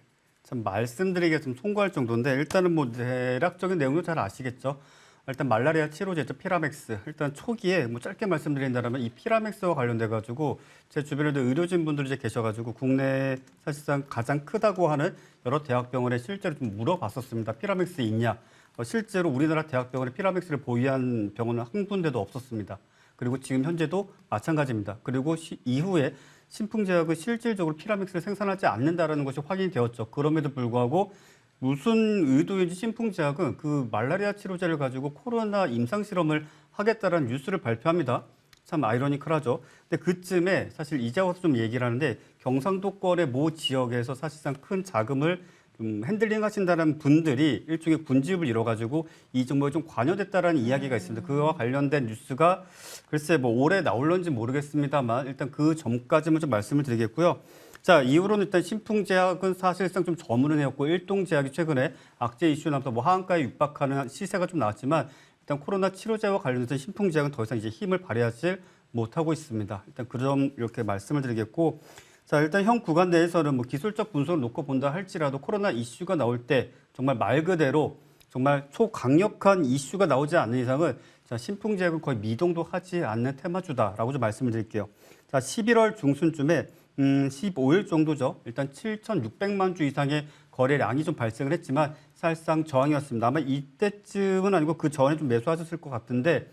Speaker 2: 참 말씀드리기가 좀 송구할 정도인데 일단은 뭐 대략적인 내용도 잘 아시겠죠. 일단 말라리아 치료제죠, 피라맥스. 일단 초기에 뭐 짧게 말씀드린다면 이 피라맥스와 관련돼 가지고 제 주변에도 의료진 분들이 이제 계셔가지고 국내 사실상 가장 크다고 하는 여러 대학병원에 실제로 좀 물어봤었습니다. 피라맥스 있냐? 실제로 우리나라 대학병원에 피라맥스를 보유한 병원은 한 군데도 없었습니다. 그리고 지금 현재도 마찬가지입니다. 그리고 이후에 신풍제약은 실질적으로 피라맥스를 생산하지 않는다는 것이 확인이 되었죠. 그럼에도 불구하고 무슨 의도인지 신풍제약은 그 말라리아 치료제를 가지고 코로나 임상 실험을 하겠다라는 뉴스를 발표합니다. 참 아이러니컬하죠. 근데 그쯤에 사실 이제 와서 좀 얘기를 하는데 경상도권의 모 지역에서 사실상 큰 자금을 좀 핸들링 하신다는 분들이 일종의 군집을 이뤄가지고 이 정보에 좀 관여됐다라는 이야기가 있습니다. 그와 관련된 뉴스가 글쎄 뭐 올해 나올런지 모르겠습니다만 일단 그 점까지만 좀 말씀을 드리겠고요. 자, 이후로는 일단 신풍제약은 사실상 좀 저물은 해왔고 일동제약이 최근에 악재 이슈 나면서 뭐 하한가에 육박하는 시세가 좀 나왔지만 일단 코로나 치료제와 관련해서 신풍제약은 더 이상 이제 힘을 발휘하지 못하고 있습니다. 일단 그 점 이렇게 말씀을 드리겠고 자, 일단 현 구간 내에서는 뭐 기술적 분석을 놓고 본다 할지라도 코로나 이슈가 나올 때 정말 말 그대로 정말 초강력한 이슈가 나오지 않는 이상은 자, 신풍제약은 거의 미동도 하지 않는 테마주다라고 좀 말씀을 드릴게요. 자, 11월 중순쯤에 15일 정도죠. 일단 7,600만 주 이상의 거래량이 좀 발생을 했지만 사실상 저항이었습니다. 아마 이때쯤은 아니고 그 전에 좀 매수하셨을 것 같은데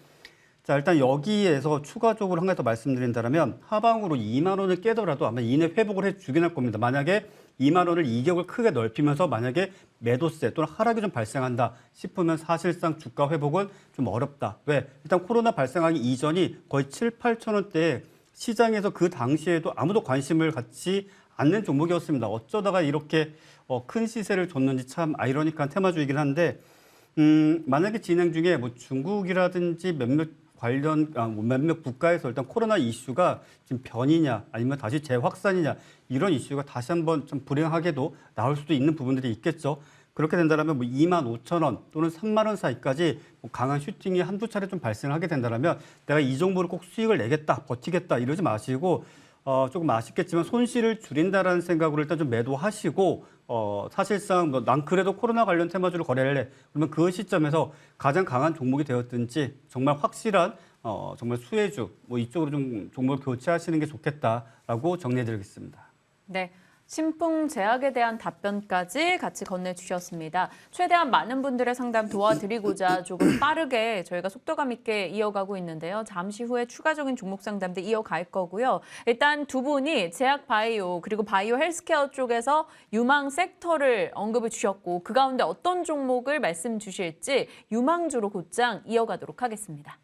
Speaker 2: 자, 일단 여기에서 추가적으로 한 가지 더 말씀드린다면 하방으로 2만 원을 깨더라도 아마 이내 회복을 해주긴 할 겁니다. 만약에 2만 원을 이격을 크게 넓히면서 만약에 매도세 또는 하락이 좀 발생한다 싶으면 사실상 주가 회복은 좀 어렵다. 왜? 일단 코로나 발생하기 이전이 거의 7, 8천 원대에 시장에서 그 당시에도 아무도 관심을 갖지 않는 종목이었습니다. 어쩌다가 이렇게 큰 시세를 줬는지 참 아이러니한 테마주이긴 한데 만약에 진행 중에 뭐 중국이라든지 몇몇 국가에서 일단 코로나 이슈가 지금 변이냐 아니면 다시 재확산이냐 이런 이슈가 다시 한번 좀 불행하게도 나올 수도 있는 부분들이 있겠죠. 그렇게 된다면 뭐 2만 5천 원 또는 3만 원 사이까지 뭐 강한 슈팅이 한두 차례 좀 발생하게 된다면 내가 이 정보를 꼭 수익을 내겠다, 버티겠다 이러지 마시고 조금 아쉽겠지만 손실을 줄인다라는 생각으로 일단 좀 매도하시고 사실상 뭐 난 그래도 코로나 관련 테마주를 거래할래 그러면 그 시점에서 가장 강한 종목이 되었든지 정말 확실한 정말 수혜주 뭐 이쪽으로 좀 종목을 교체하시는 게 좋겠다라고 정리해드리겠습니다.
Speaker 1: 네. 신풍제약에 대한 답변까지 같이 건네주셨습니다. 최대한 많은 분들의 상담 도와드리고자 조금 빠르게 저희가 속도감 있게 이어가고 있는데요. 잠시 후에 추가적인 종목 상담도 이어갈 거고요. 일단 두 분이 제약 바이오 그리고 바이오 헬스케어 쪽에서 유망 섹터를 언급을 주셨고 그 가운데 어떤 종목을 말씀 주실지 유망주로 곧장 이어가도록 하겠습니다.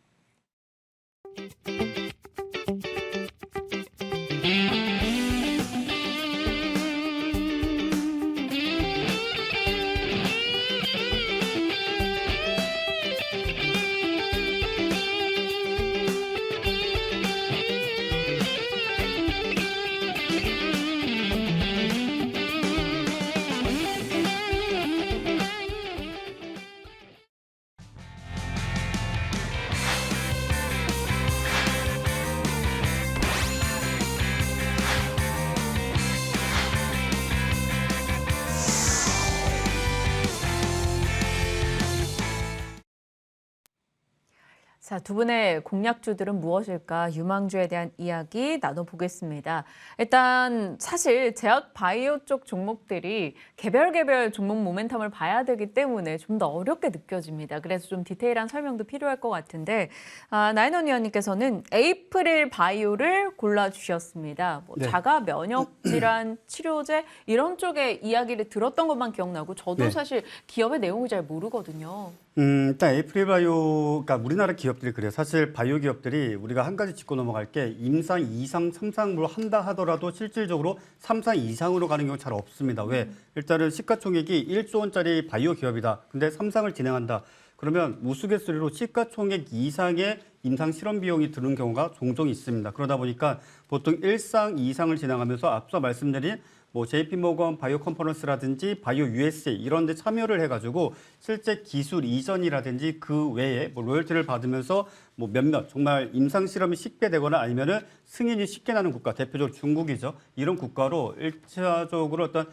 Speaker 1: 자, 두 분의 공략주들은 무엇일까? 유망주에 대한 이야기 나눠보겠습니다. 일단 사실 제약 바이오 쪽 종목들이 개별 종목 모멘텀을 봐야 되기 때문에 좀 더 어렵게 느껴집니다. 그래서 좀 디테일한 설명도 필요할 것 같은데 나인원 위원님께서는 에이프릴 바이오를 골라주셨습니다. 뭐
Speaker 2: 네.
Speaker 1: 자가 면역 질환 치료제 이런 쪽의 이야기를 들었던 것만 기억나고 저도
Speaker 2: 네.
Speaker 1: 사실 기업의 내용을 잘 모르거든요.
Speaker 2: 일단 에이프릴 바이오가 우리나라 기업들이 그래요. 사실 바이오 기업들이 우리가 한 가지 짚고 넘어갈 게 임상, 2상, 3상으로 한다 하더라도 실질적으로 3상 이상으로 가는 경우 잘 없습니다. 왜? 일단은 시가총액이 1조 원짜리 바이오 기업이다. 근데 3상을 진행한다. 그러면 우스갯소리로 시가총액 이상의 임상 실험 비용이 드는 경우가 종종 있습니다. 그러다 보니까 보통 1상, 2상을 진행하면서 앞서 말씀드린 뭐 JP모건 바이오 컨퍼런스라든지 바이오 USA 이런 데 참여를 해가지고 실제 기술 이전이라든지 그 외에 뭐 로열티를 받으면서 뭐 몇몇 정말 임상 실험이 쉽게 되거나 아니면은 승인이 쉽게 나는 국가, 대표적으로 중국이죠. 이런 국가로 1차적으로 어떤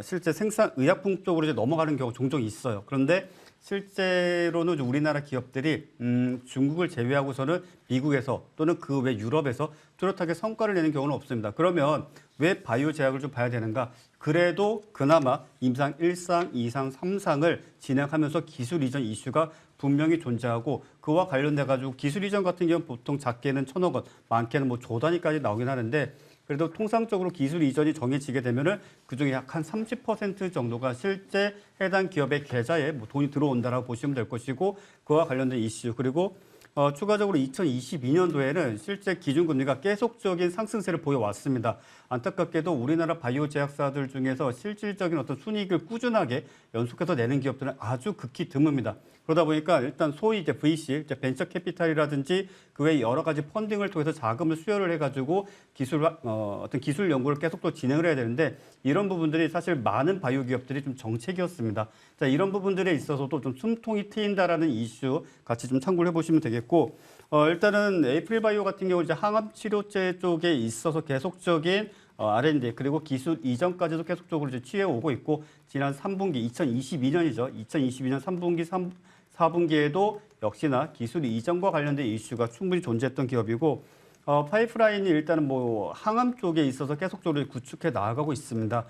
Speaker 2: 실제 생산 의약품 쪽으로 이제 넘어가는 경우 종종 있어요. 그런데 실제로는 우리나라 기업들이 중국을 제외하고서는 미국에서 또는 그 외 유럽에서 뚜렷하게 성과를 내는 경우는 없습니다. 그러면 왜 바이오 제약을 좀 봐야 되는가? 그래도 그나마 임상 1상, 2상, 3상을 진행하면서 기술 이전 이슈가 분명히 존재하고 그와 관련돼 가지고 기술 이전 같은 경우는 보통 작게는 1,000억 원, 많게는 뭐 조 단위까지 나오긴 하는데 그래도 통상적으로 기술 이전이 정해지게 되면은 그중에 약 한 30% 정도가 실제 해당 기업의 계좌에 뭐 돈이 들어온다라고 보시면 될 것이고 그와 관련된 이슈 그리고 추가적으로 2022년도에는 실제 기준금리가 계속적인 상승세를 보여왔습니다. 안타깝게도 우리나라 바이오 제약사들 중에서 실질적인 어떤 순이익을 꾸준하게 연속해서 내는 기업들은 아주 극히 드뭅니다. 그러다 보니까 일단 소위 이제 VC, 이제 벤처 캐피탈이라든지 그 외 여러 가지 펀딩을 통해서 자금을 수여를 해가지고 어떤 기술 연구를 계속 또 진행을 해야 되는데 이런 부분들이 사실 많은 바이오 기업들이 좀 정책이었습니다. 자, 이런 부분들에 있어서도 좀 숨통이 트인다라는 이슈 같이 좀 참고를 해보시면 되겠고 일단은 에이프릴 바이오 같은 경우 이제 항암 치료제 쪽에 있어서 계속적인 R&D 그리고 기술 이전까지도 계속적으로 이제 취해오고 있고 지난 3분기 2022년이죠. 2022년 3분기, 4분기에도 역시나 기술 이전과 관련된 이슈가 충분히 존재했던 기업이고 파이프라인이 일단은 뭐 항암 쪽에 있어서 계속적으로 구축해 나아가고 있습니다.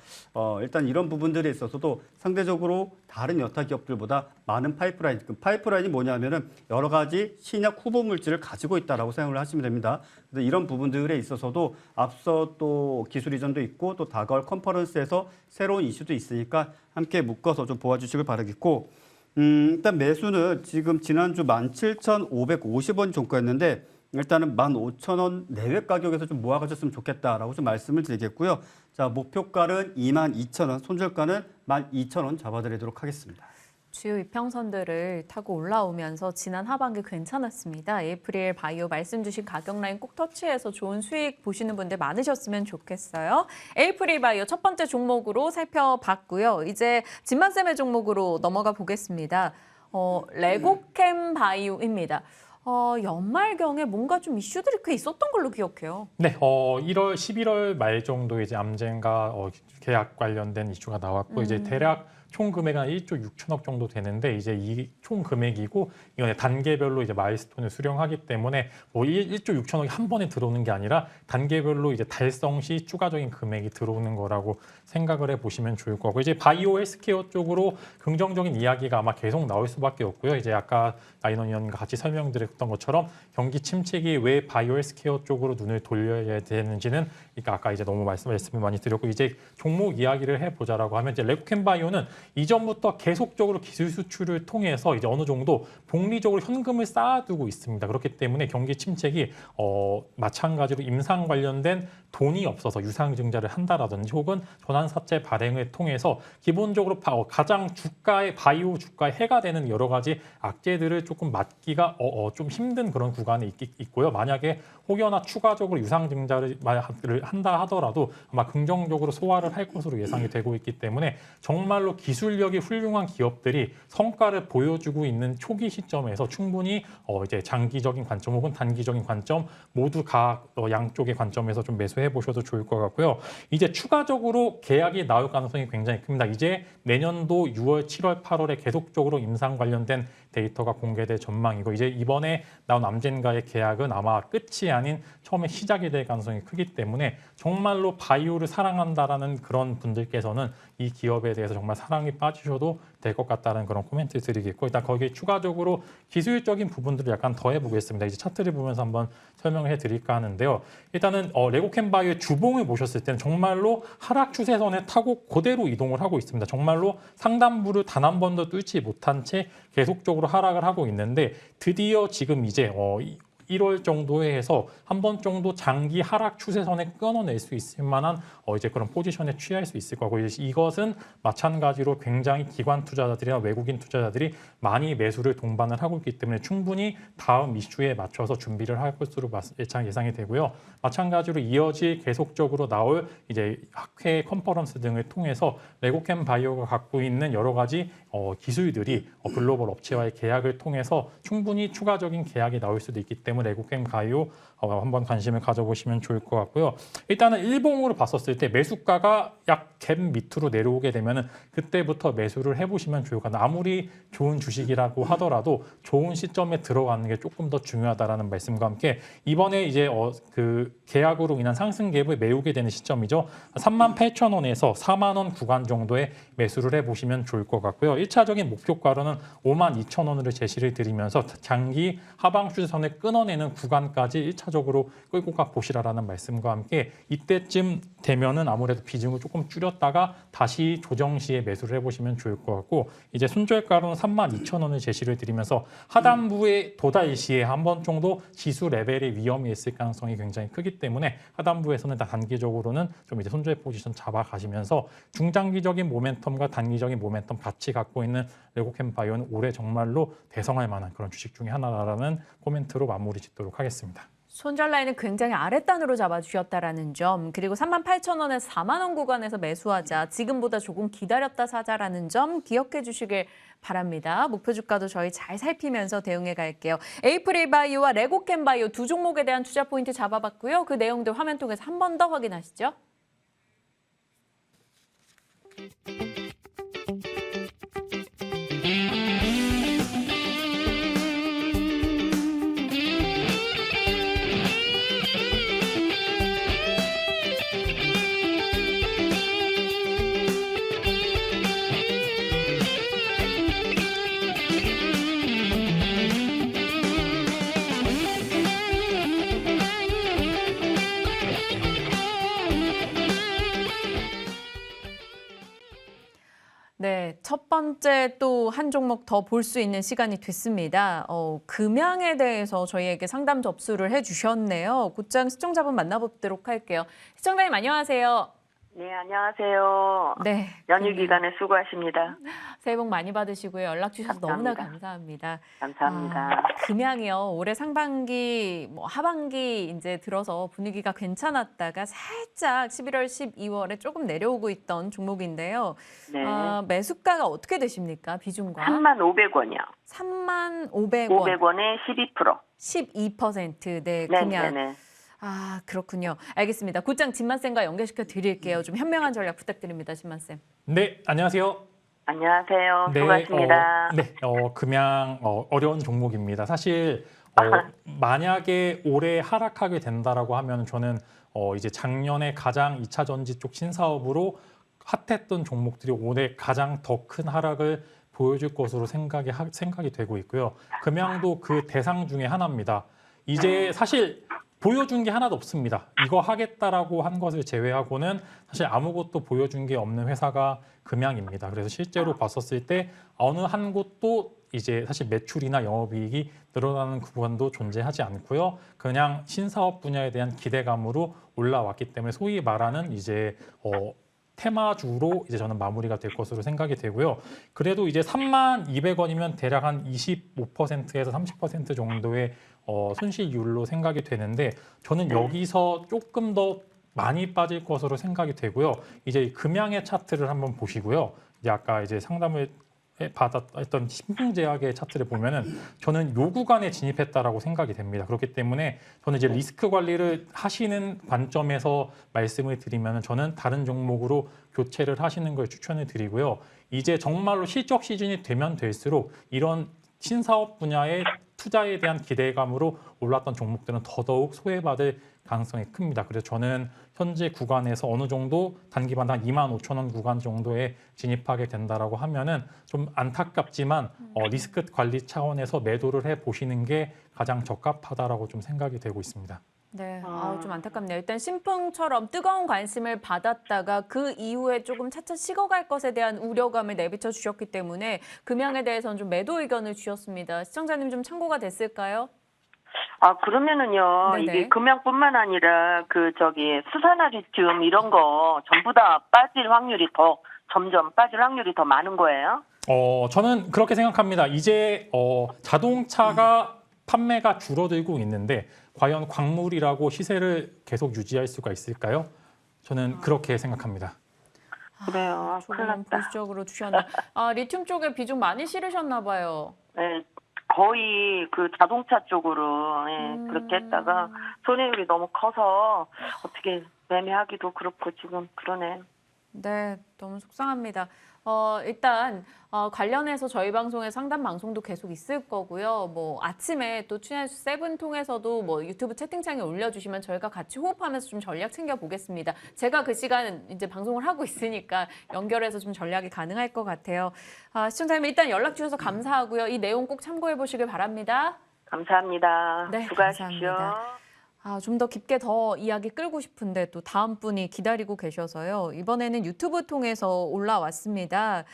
Speaker 2: 일단 이런 부분들에 있어서도 상대적으로 다른 여타 기업들보다 많은 파이프라인, 그 파이프라인이 뭐냐면은 여러 가지 신약 후보 물질을 가지고 있다라고 생각을 하시면 됩니다. 그래서 이런 부분들에 있어서도 앞서 또 기술 이전도 있고 또 다가올 컨퍼런스에서 새로운 이슈도 있으니까 함께 묶어서 좀 보아주시길 바라겠고 일단 매수는 지금 지난주 17,550원 종가였는데 일단은 15,000원 내외 가격에서 좀 모아가셨으면 좋겠다라고 좀 말씀을 드리겠고요. 자, 목표가는 22,000원, 손절가는 12,000원 잡아드리도록 하겠습니다.
Speaker 1: 주요 이평선들을 타고 올라오면서 지난 하반기 괜찮았습니다. 에이프릴 바이오 말씀 주신 가격 라인 꼭 터치해서 좋은 수익 보시는 분들 많으셨으면 좋겠어요. 에이프릴 바이오 첫 번째 종목으로 살펴봤고요. 이제 진만쌤의 종목으로 넘어가 보겠습니다. 레고캠 바이오입니다. 연말경에 뭔가 좀 이슈들이 꽤 있었던 걸로 기억해요.
Speaker 3: 네, 11월 말 정도에 이제 암젠과 계약 관련된 이슈가 나왔고 이제 대략 총 금액은 1조 6천억 정도 되는데 이제 이 총 금액이고 이건 단계별로 이제 마일스톤을 수령하기 때문에 뭐 1조 6천억이 한 번에 들어오는 게 아니라 단계별로 이제 달성 시 추가적인 금액이 들어오는 거라고 생각을 해 보시면 좋을 거고 이제 바이오 헬스케어 쪽으로 긍정적인 이야기가 아마 계속 나올 수밖에 없고요. 이제 아까 나인원 의원과 같이 설명드렸던 것처럼 경기 침체기 왜 바이오 헬스케어 쪽으로 눈을 돌려야 되는지는 그러니까 아까 이제 너무 말씀을 많이 드렸고 이제 종목 이야기를 해보자라고 하면 이제 레고캠 바이오는 이전부터 계속적으로 기술 수출을 통해서 이제 어느 정도 복리적으로 현금을 쌓아두고 있습니다. 그렇기 때문에 경기 침체기 마찬가지로 임상 관련된 돈이 없어서 유상증자를 한다라든지 혹은 전환사채 발행을 통해서 기본적으로 가장 바이오 주가에 해가 되는 여러 가지 악재들을 조금 막기가 좀 힘든 그런 구간이 있고요. 만약에 혹여나 추가적으로 유상증자를 한다 하더라도 아마 긍정적으로 소화를 할 것으로 예상이 되고 있기 때문에 정말로 기술력이 훌륭한 기업들이 성과를 보여주고 있는 초기 시점에서 충분히 이제 장기적인 관점 혹은 단기적인 관점 모두 각 양쪽의 관점에서 좀 매수해 보셔도 좋을 것 같고요. 이제 추가적으로 계약이 나올 가능성이 굉장히 큽니다. 이제 내년도 6월, 7월, 8월에 계속적으로 임상 관련된 데이터가 공개될 전망이고 이제 이번에 나온 암젠과의 계약은 아마 끝이 아닌 처음에 시작이 될 가능성이 크기 때문에 정말로 바이오를 사랑한다라는 그런 분들께서는 이 기업에 대해서 정말 사랑이 빠지셔도 될 것 같다는 그런 코멘트 드리겠고 일단 거기에 추가적으로 기술적인 부분들을 약간 더 해보겠습니다. 이제 차트를 보면서 한번 설명을 해드릴까 하는데요. 일단은 레고캠 바이오의 주봉을 보셨을 때는 정말로 하락 추세선을 타고 그대로 이동을 하고 있습니다. 정말로 상단부를 단 한 번도 뚫지 못한 채 계속적으로 하락을 하고 있는데 드디어 지금 이제 1월 정도에 해서 한 번 정도 장기 하락 추세선에 끊어낼 수 있을 만한 이제 그런 포지션에 취할 수 있을 거고 이것은 마찬가지로 굉장히 기관 투자자들이나 외국인 투자자들이 많이 매수를 동반을 하고 있기 때문에 충분히 다음 이슈에 맞춰서 준비를 할 것으로 예상이 되고요. 마찬가지로 이어질 계속적으로 나올 이제 학회 컨퍼런스 등을 통해서 레고캠 바이오가 갖고 있는 여러 가지 기술들이 글로벌 업체와의 계약을 통해서 충분히 추가적인 계약이 나올 수도 있기 때문에 레고캠 바이오 한번 관심을 가져보시면 좋을 것 같고요. 일단은 일봉으로 봤었을 때 매수가가 약 갭 밑으로 내려오게 되면은 그때부터 매수를 해보시면 좋을 것 같아요. 아무리 좋은 주식이라고 하더라도 좋은 시점에 들어가는 게 조금 더 중요하다라는 말씀과 함께 이번에 이제 그 계약으로 인한 상승 갭을 메우게 되는 시점이죠. 38,000원에서 4만 원 구간 정도에 매수를 해보시면 좋을 것 같고요. 1차적인 목표가로는 52,000원으로 제시를 드리면서 장기 하방 추세선을 끊어내는 구간까지 1차적으로 끌고 가 보시라라는 말씀과 함께 이때쯤 되면은 아무래도 비중을 조금 줄였다가 다시 조정 시에 매수를 해보시면 좋을 것 같고 이제 손절가로는 32,000원을 제시를 드리면서 하단부에 도달 시에 한 번 정도 지수 레벨의 위험이 있을 가능성이 굉장히 크기 때문에 하단부에서는 단기적으로는 좀 이제 손절 포지션 잡아가시면서 중장기적인 모멘텀과 단기적인 모멘텀 같이 갖고 있는 레고캠 바이오는 올해 정말로 대성할 만한 그런 주식 중에 하나라는 코멘트로 마무리 짓도록 하겠습니다.
Speaker 1: 손절 라인을 굉장히 아랫단으로 잡아주셨다라는 점, 그리고 38,000원에서 4만 원 구간에서 매수하자, 지금보다 조금 기다렸다 사자라는 점 기억해 주시길 바랍니다. 목표 주가도 저희 잘 살피면서 대응해 갈게요. 에이프릴 바이오와 레고캠 바이오 두 종목에 대한 투자 포인트 잡아봤고요. 그 내용들 화면 통해서 한 번 더 확인하시죠. 네, 첫 번째 또 한 종목 더 볼 수 있는 시간이 됐습니다. 금양에 대해서 저희에게 상담 접수를 해주셨네요. 곧장 시청자분 만나보도록 할게요. 시청자님 안녕하세요.
Speaker 6: 네, 안녕하세요.
Speaker 1: 네,
Speaker 6: 연휴 기간에 수고하십니다.
Speaker 1: 새해 복 많이 받으시고요. 연락 주셔서 너무나 감사합니다.
Speaker 6: 감사합니다.
Speaker 1: 금양이요. 올해 상반기, 하반기 이제 들어서 분위기가 괜찮았다가 살짝 11월, 12월에 조금 내려오고 있던 종목인데요.
Speaker 6: 네.
Speaker 1: 매수가가 어떻게 되십니까? 비중과?
Speaker 6: 35,000원이요.
Speaker 1: 35,500원.
Speaker 6: 500원에 12%.
Speaker 1: 12%. 네,
Speaker 6: 네,
Speaker 1: 금양.
Speaker 6: 네.
Speaker 1: 아, 그렇군요. 알겠습니다. 곧장 진만쌤과 연결시켜 드릴게요. 좀 현명한 전략 부탁드립니다, 진만쌤.
Speaker 3: 네, 안녕하세요.
Speaker 6: 안녕하세요. 수고하십니다.
Speaker 3: 금양 어려운 종목입니다. 사실 만약에 올해 하락하게 된다라고 하면 저는 이제 작년에 가장 2차 전지 쪽 신사업으로 핫했던 종목들이 올해 가장 더 큰 하락을 보여줄 것으로 생각이 되고 있고요. 금양도 그 대상 중에 하나입니다. 이제 사실 보여준 게 하나도 없습니다. 이거 하겠다라고 한 것을 제외하고는 사실 아무것도 보여준 게 없는 회사가 금양입니다. 그래서 실제로 봤었을 때 어느 한 곳도 이제 사실 매출이나 영업이익이 늘어나는 구간도 존재하지 않고요. 그냥 신사업 분야에 대한 기대감으로 올라왔기 때문에 소위 말하는 이제 테마주로 이제 저는 마무리가 될 것으로 생각이 되고요. 그래도 이제 32,000원이면 대략 한 25%에서 30% 정도의 손실률로 생각이 되는데 저는 여기서 조금 더 많이 빠질 것으로 생각이 되고요. 이제 금양의 차트를 한번 보시고요. 이제 아까 이제 상담을 받았던 신풍제약의 차트를 보면은 저는 요 구간에 진입했다라고 생각이 됩니다. 그렇기 때문에 저는 이제 리스크 관리를 하시는 관점에서 말씀을 드리면은 저는 다른 종목으로 교체를 하시는 걸 추천을 드리고요. 이제 정말로 실적 시즌이 되면 될수록 이런 신사업 분야의 투자에 대한 기대감으로 올랐던 종목들은 더더욱 소외받을 가능성이 큽니다. 그래서 저는 현재 구간에서 어느 정도 단기반 한 25,000원 구간 정도에 진입하게 된다라고 하면은 좀 안타깝지만 리스크 관리 차원에서 매도를 해 보시는 게 가장 적합하다라고 좀 생각이 되고 있습니다.
Speaker 1: 네, 좀 안타깝네요. 일단 신풍처럼 뜨거운 관심을 받았다가 그 이후에 조금 차차 식어갈 것에 대한 우려감을 내비쳐 주셨기 때문에 금양에 대해서는 좀 매도 의견을 주셨습니다. 시청자님 좀 참고가 됐을까요?
Speaker 6: 그러면은요,
Speaker 1: 네네.
Speaker 6: 이게 금양뿐만 아니라 수산화 리튬 이런 거 전부 다 점점 빠질 확률이 더 많은 거예요?
Speaker 3: 저는 그렇게 생각합니다. 이제 자동차가 판매가 줄어들고 있는데 과연 광물이라고 시세를 계속 유지할 수가 있을까요? 저는 그렇게 생각합니다.
Speaker 6: 그래요. 큰일
Speaker 1: 조금
Speaker 6: 났다.
Speaker 1: 보수적으로 주셨네. 리튬 쪽에 비중 많이 실으셨나 봐요.
Speaker 6: 네, 거의 자동차 쪽으로 그렇게 했다가 손해율이 너무 커서 어떻게 매매하기도 그렇고 지금 그러네요.
Speaker 1: 네, 너무 속상합니다. 일단 관련해서 저희 방송에 상담 방송도 계속 있을 거고요. 뭐 아침에 또 추냐뉴스 7 통해서도 뭐 유튜브 채팅창에 올려주시면 저희가 같이 호흡하면서 좀 전략 챙겨 보겠습니다. 제가 그 시간 이제 방송을 하고 있으니까 연결해서 좀 전략이 가능할 것 같아요. 시청자님 일단 연락 주셔서 감사하고요. 이 내용 꼭 참고해 보시길 바랍니다.
Speaker 6: 감사합니다.
Speaker 1: 네,
Speaker 6: 수고하십시오.
Speaker 1: 감사합니다. 좀 더 깊게 더 이야기 끌고 싶은데 또 다음 분이 기다리고 계셔서요. 이번에는 유튜브 통해서 올라왔습니다.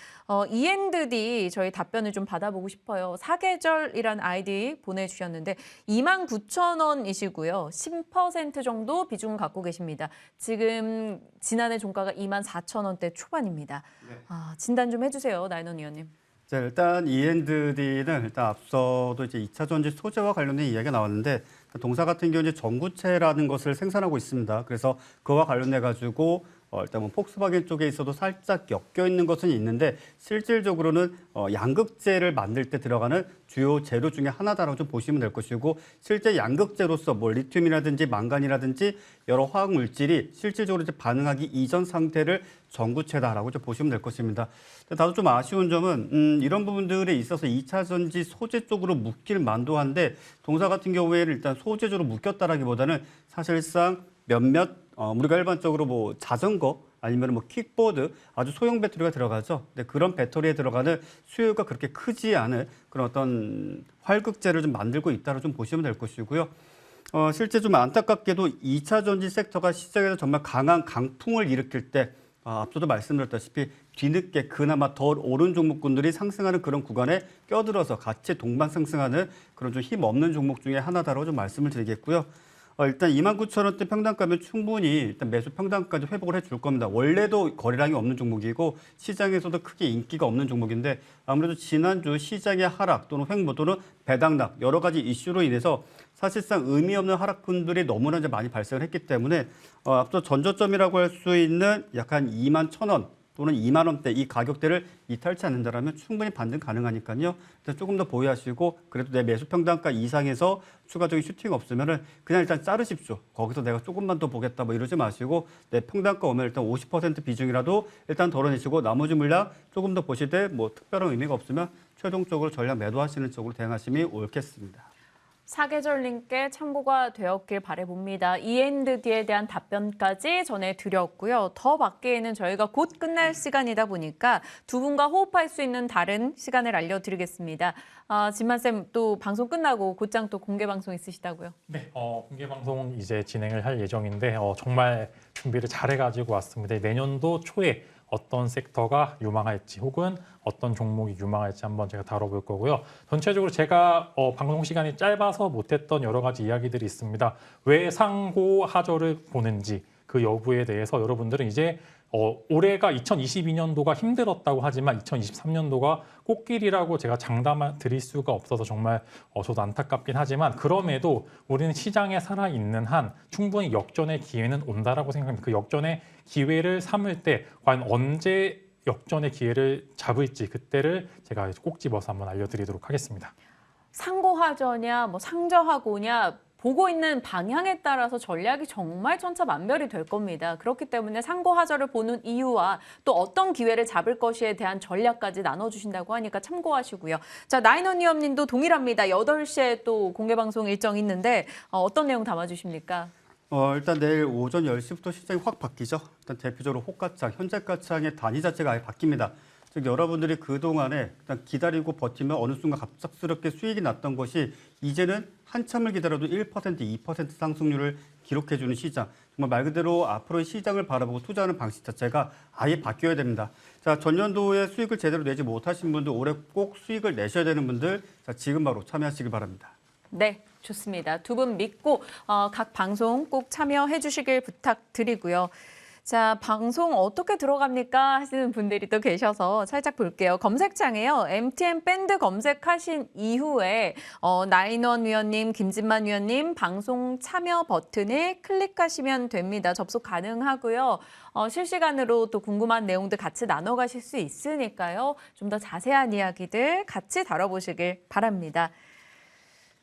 Speaker 1: ENDD 저희 답변을 좀 받아보고 싶어요. 사계절이란 아이디 보내주셨는데 29,000원이시고요. 10% 정도 비중 갖고 계십니다. 지금 지난해 종가가 24,000원대 초반입니다.
Speaker 2: 네.
Speaker 1: 진단 좀 해주세요, 나인원 의원님.
Speaker 2: 자, 일단 ENDD는 일단 앞서도 이제 2차 전지 소재와 관련된 이야기가 나왔는데 동사 같은 경우는 전구체라는 것을 생산하고 있습니다. 그래서 그와 관련해 가지고 일단 뭐 폭스바겐 쪽에 있어도 살짝 엮여 있는 것은 있는데 실질적으로는 양극재를 만들 때 들어가는 주요 재료 중에 하나다라고 좀 보시면 될 것이고 실제 양극재로서 뭐 리튬이라든지 망간이라든지 여러 화학 물질이 실질적으로 이제 반응하기 이전 상태를 전구체다라고 좀 보시면 될 것입니다. 다소 좀 아쉬운 점은 이런 부분들에 있어서 2차 전지 소재 쪽으로 묶일 만도 한데 동사 같은 경우에는 일단 소재적으로 묶였다라기보다는 사실상 몇몇 우리가 일반적으로 뭐 자전거 아니면 뭐 킥보드 아주 소형 배터리가 들어가죠. 근데 그런 배터리에 들어가는 수요가 그렇게 크지 않은 그런 어떤 활극재를 좀 만들고 있다고 좀 보시면 될 것이고요. 실제 좀 안타깝게도 2차 전지 섹터가 시장에서 정말 강한 강풍을 일으킬 때 앞서도 말씀드렸다시피 뒤늦게 그나마 덜 오른 종목군들이 상승하는 그런 구간에 껴들어서 같이 동반 상승하는 그런 좀 힘 없는 종목 중에 하나다라고 좀 말씀을 드리겠고요. 일단 29,000원대 평단가면 충분히 일단 매수 평단까지 회복을 해줄 겁니다. 원래도 거래량이 없는 종목이고 시장에서도 크게 인기가 없는 종목인데 아무래도 지난주 시장의 하락 또는 횡보 또는 배당락 여러 가지 이슈로 인해서 사실상 의미 없는 하락분들이 너무나 이제 많이 발생을 했기 때문에 앞서 전저점이라고 할 수 있는 약 한 21,000원 또는 2만 원대 이 가격대를 이탈치 않는다라면 충분히 반등 가능하니까요. 일단 조금 더 보유하시고 그래도 내 매수 평단가 이상에서 추가적인 슈팅 없으면은 그냥 일단 자르십시오. 거기서 내가 조금만 더 보겠다 뭐 이러지 마시고 내 평단가 오면 일단 50% 비중이라도 일단 덜어내시고 나머지 물량 조금 더 보실 때 뭐 특별한 의미가 없으면 최종적으로 전략 매도하시는 쪽으로 대응하심이 옳겠습니다.
Speaker 1: 사계절님께 참고가 되었길 바라봅니다. ENDD에 대한 답변까지 전해드렸고요. 더 밖에는 저희가 곧 끝날 시간이다 보니까 두 분과 호흡할 수 있는 다른 시간을 알려드리겠습니다. 진만쌤 또 방송 끝나고 곧장 또 공개 방송 있으시다고요?
Speaker 3: 네, 공개 방송 이제 진행을 할 예정인데 정말 준비를 잘해가지고 왔습니다. 내년도 초에 어떤 섹터가 유망할지 혹은 어떤 종목이 유망할지 한번 제가 다뤄볼 거고요. 전체적으로 제가 방송 시간이 짧아서 못했던 여러 가지 이야기들이 있습니다. 왜 상고하저를 보는지 그 여부에 대해서 여러분들은 이제 올해가 2022년도가 힘들었다고 하지만 2023년도가 꽃길이라고 제가 장담 드릴 수가 없어서 정말 저도 안타깝긴 하지만 그럼에도 우리는 시장에 살아있는 한 충분히 역전의 기회는 온다라고 생각합니다. 그 역전의 기회를 삼을 때 과연 언제 역전의 기회를 잡을지 그때를 제가 꼭 집어서 한번 알려드리도록 하겠습니다.
Speaker 1: 상고하저냐, 뭐 상저하고냐 보고 있는 방향에 따라서 전략이 정말 천차만별이 될 겁니다. 그렇기 때문에 상고하저를 보는 이유와 또 어떤 기회를 잡을 것에 대한 전략까지 나눠주신다고 하니까 참고하시고요. 자, 나인원 의원님도 동일합니다. 8시에 또 공개방송 일정 있는데 어떤 내용 담아주십니까?
Speaker 2: 일단 내일 오전 10시부터 시장이 확 바뀌죠. 일단 대표적으로 호가창, 현재가창의 단위 자체가 아예 바뀝니다. 즉 여러분들이 그동안에 일단 기다리고 버티면 어느 순간 갑작스럽게 수익이 났던 것이 이제는 한참을 기다려도 1%, 2% 상승률을 기록해주는 시장. 정말 말 그대로 앞으로의 시장을 바라보고 투자하는 방식 자체가 아예 바뀌어야 됩니다. 자, 전년도에 수익을 제대로 내지 못하신 분들, 올해 꼭 수익을 내셔야 되는 분들, 자, 지금 바로 참여하시기 바랍니다.
Speaker 1: 네, 좋습니다. 두 분 믿고 각 방송 꼭 참여해 주시길 부탁드리고요. 자, 방송 어떻게 들어갑니까? 하시는 분들이 또 계셔서 살짝 볼게요. 검색창에요. MTN 밴드 검색하신 이후에 나인원 위원님, 김진만 위원님 방송 참여 버튼을 클릭하시면 됩니다. 접속 가능하고요. 실시간으로 또 궁금한 내용들 같이 나눠가실 수 있으니까요. 좀 더 자세한 이야기들 같이 다뤄보시길 바랍니다.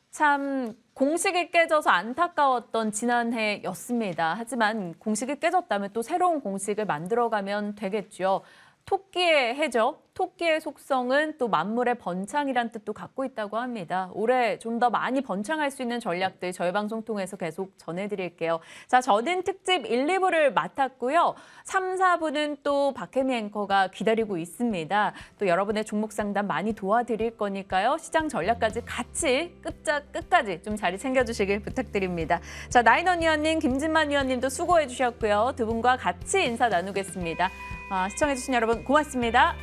Speaker 1: 참 공식이 깨져서 안타까웠던 지난해였습니다. 하지만 공식이 깨졌다면 또 새로운 공식을 만들어가면 되겠죠. 토끼의 해죠. 토끼의 속성은 또 만물의 번창이란 뜻도 갖고 있다고 합니다. 올해 좀 더 많이 번창할 수 있는 전략들 저희 방송 통해서 계속 전해드릴게요. 자, 저는 특집 1, 2부를 맡았고요. 3, 4부는 또 박혜미 앵커가 기다리고 있습니다. 또 여러분의 종목 상담 많이 도와드릴 거니까요. 시장 전략까지 같이 끝까지 좀 자리 챙겨주시길 부탁드립니다. 자, 나인원 위원님, 김진만 위원님도 수고해 주셨고요. 두 분과 같이 인사 나누겠습니다. 시청해주신 여러분 고맙습니다.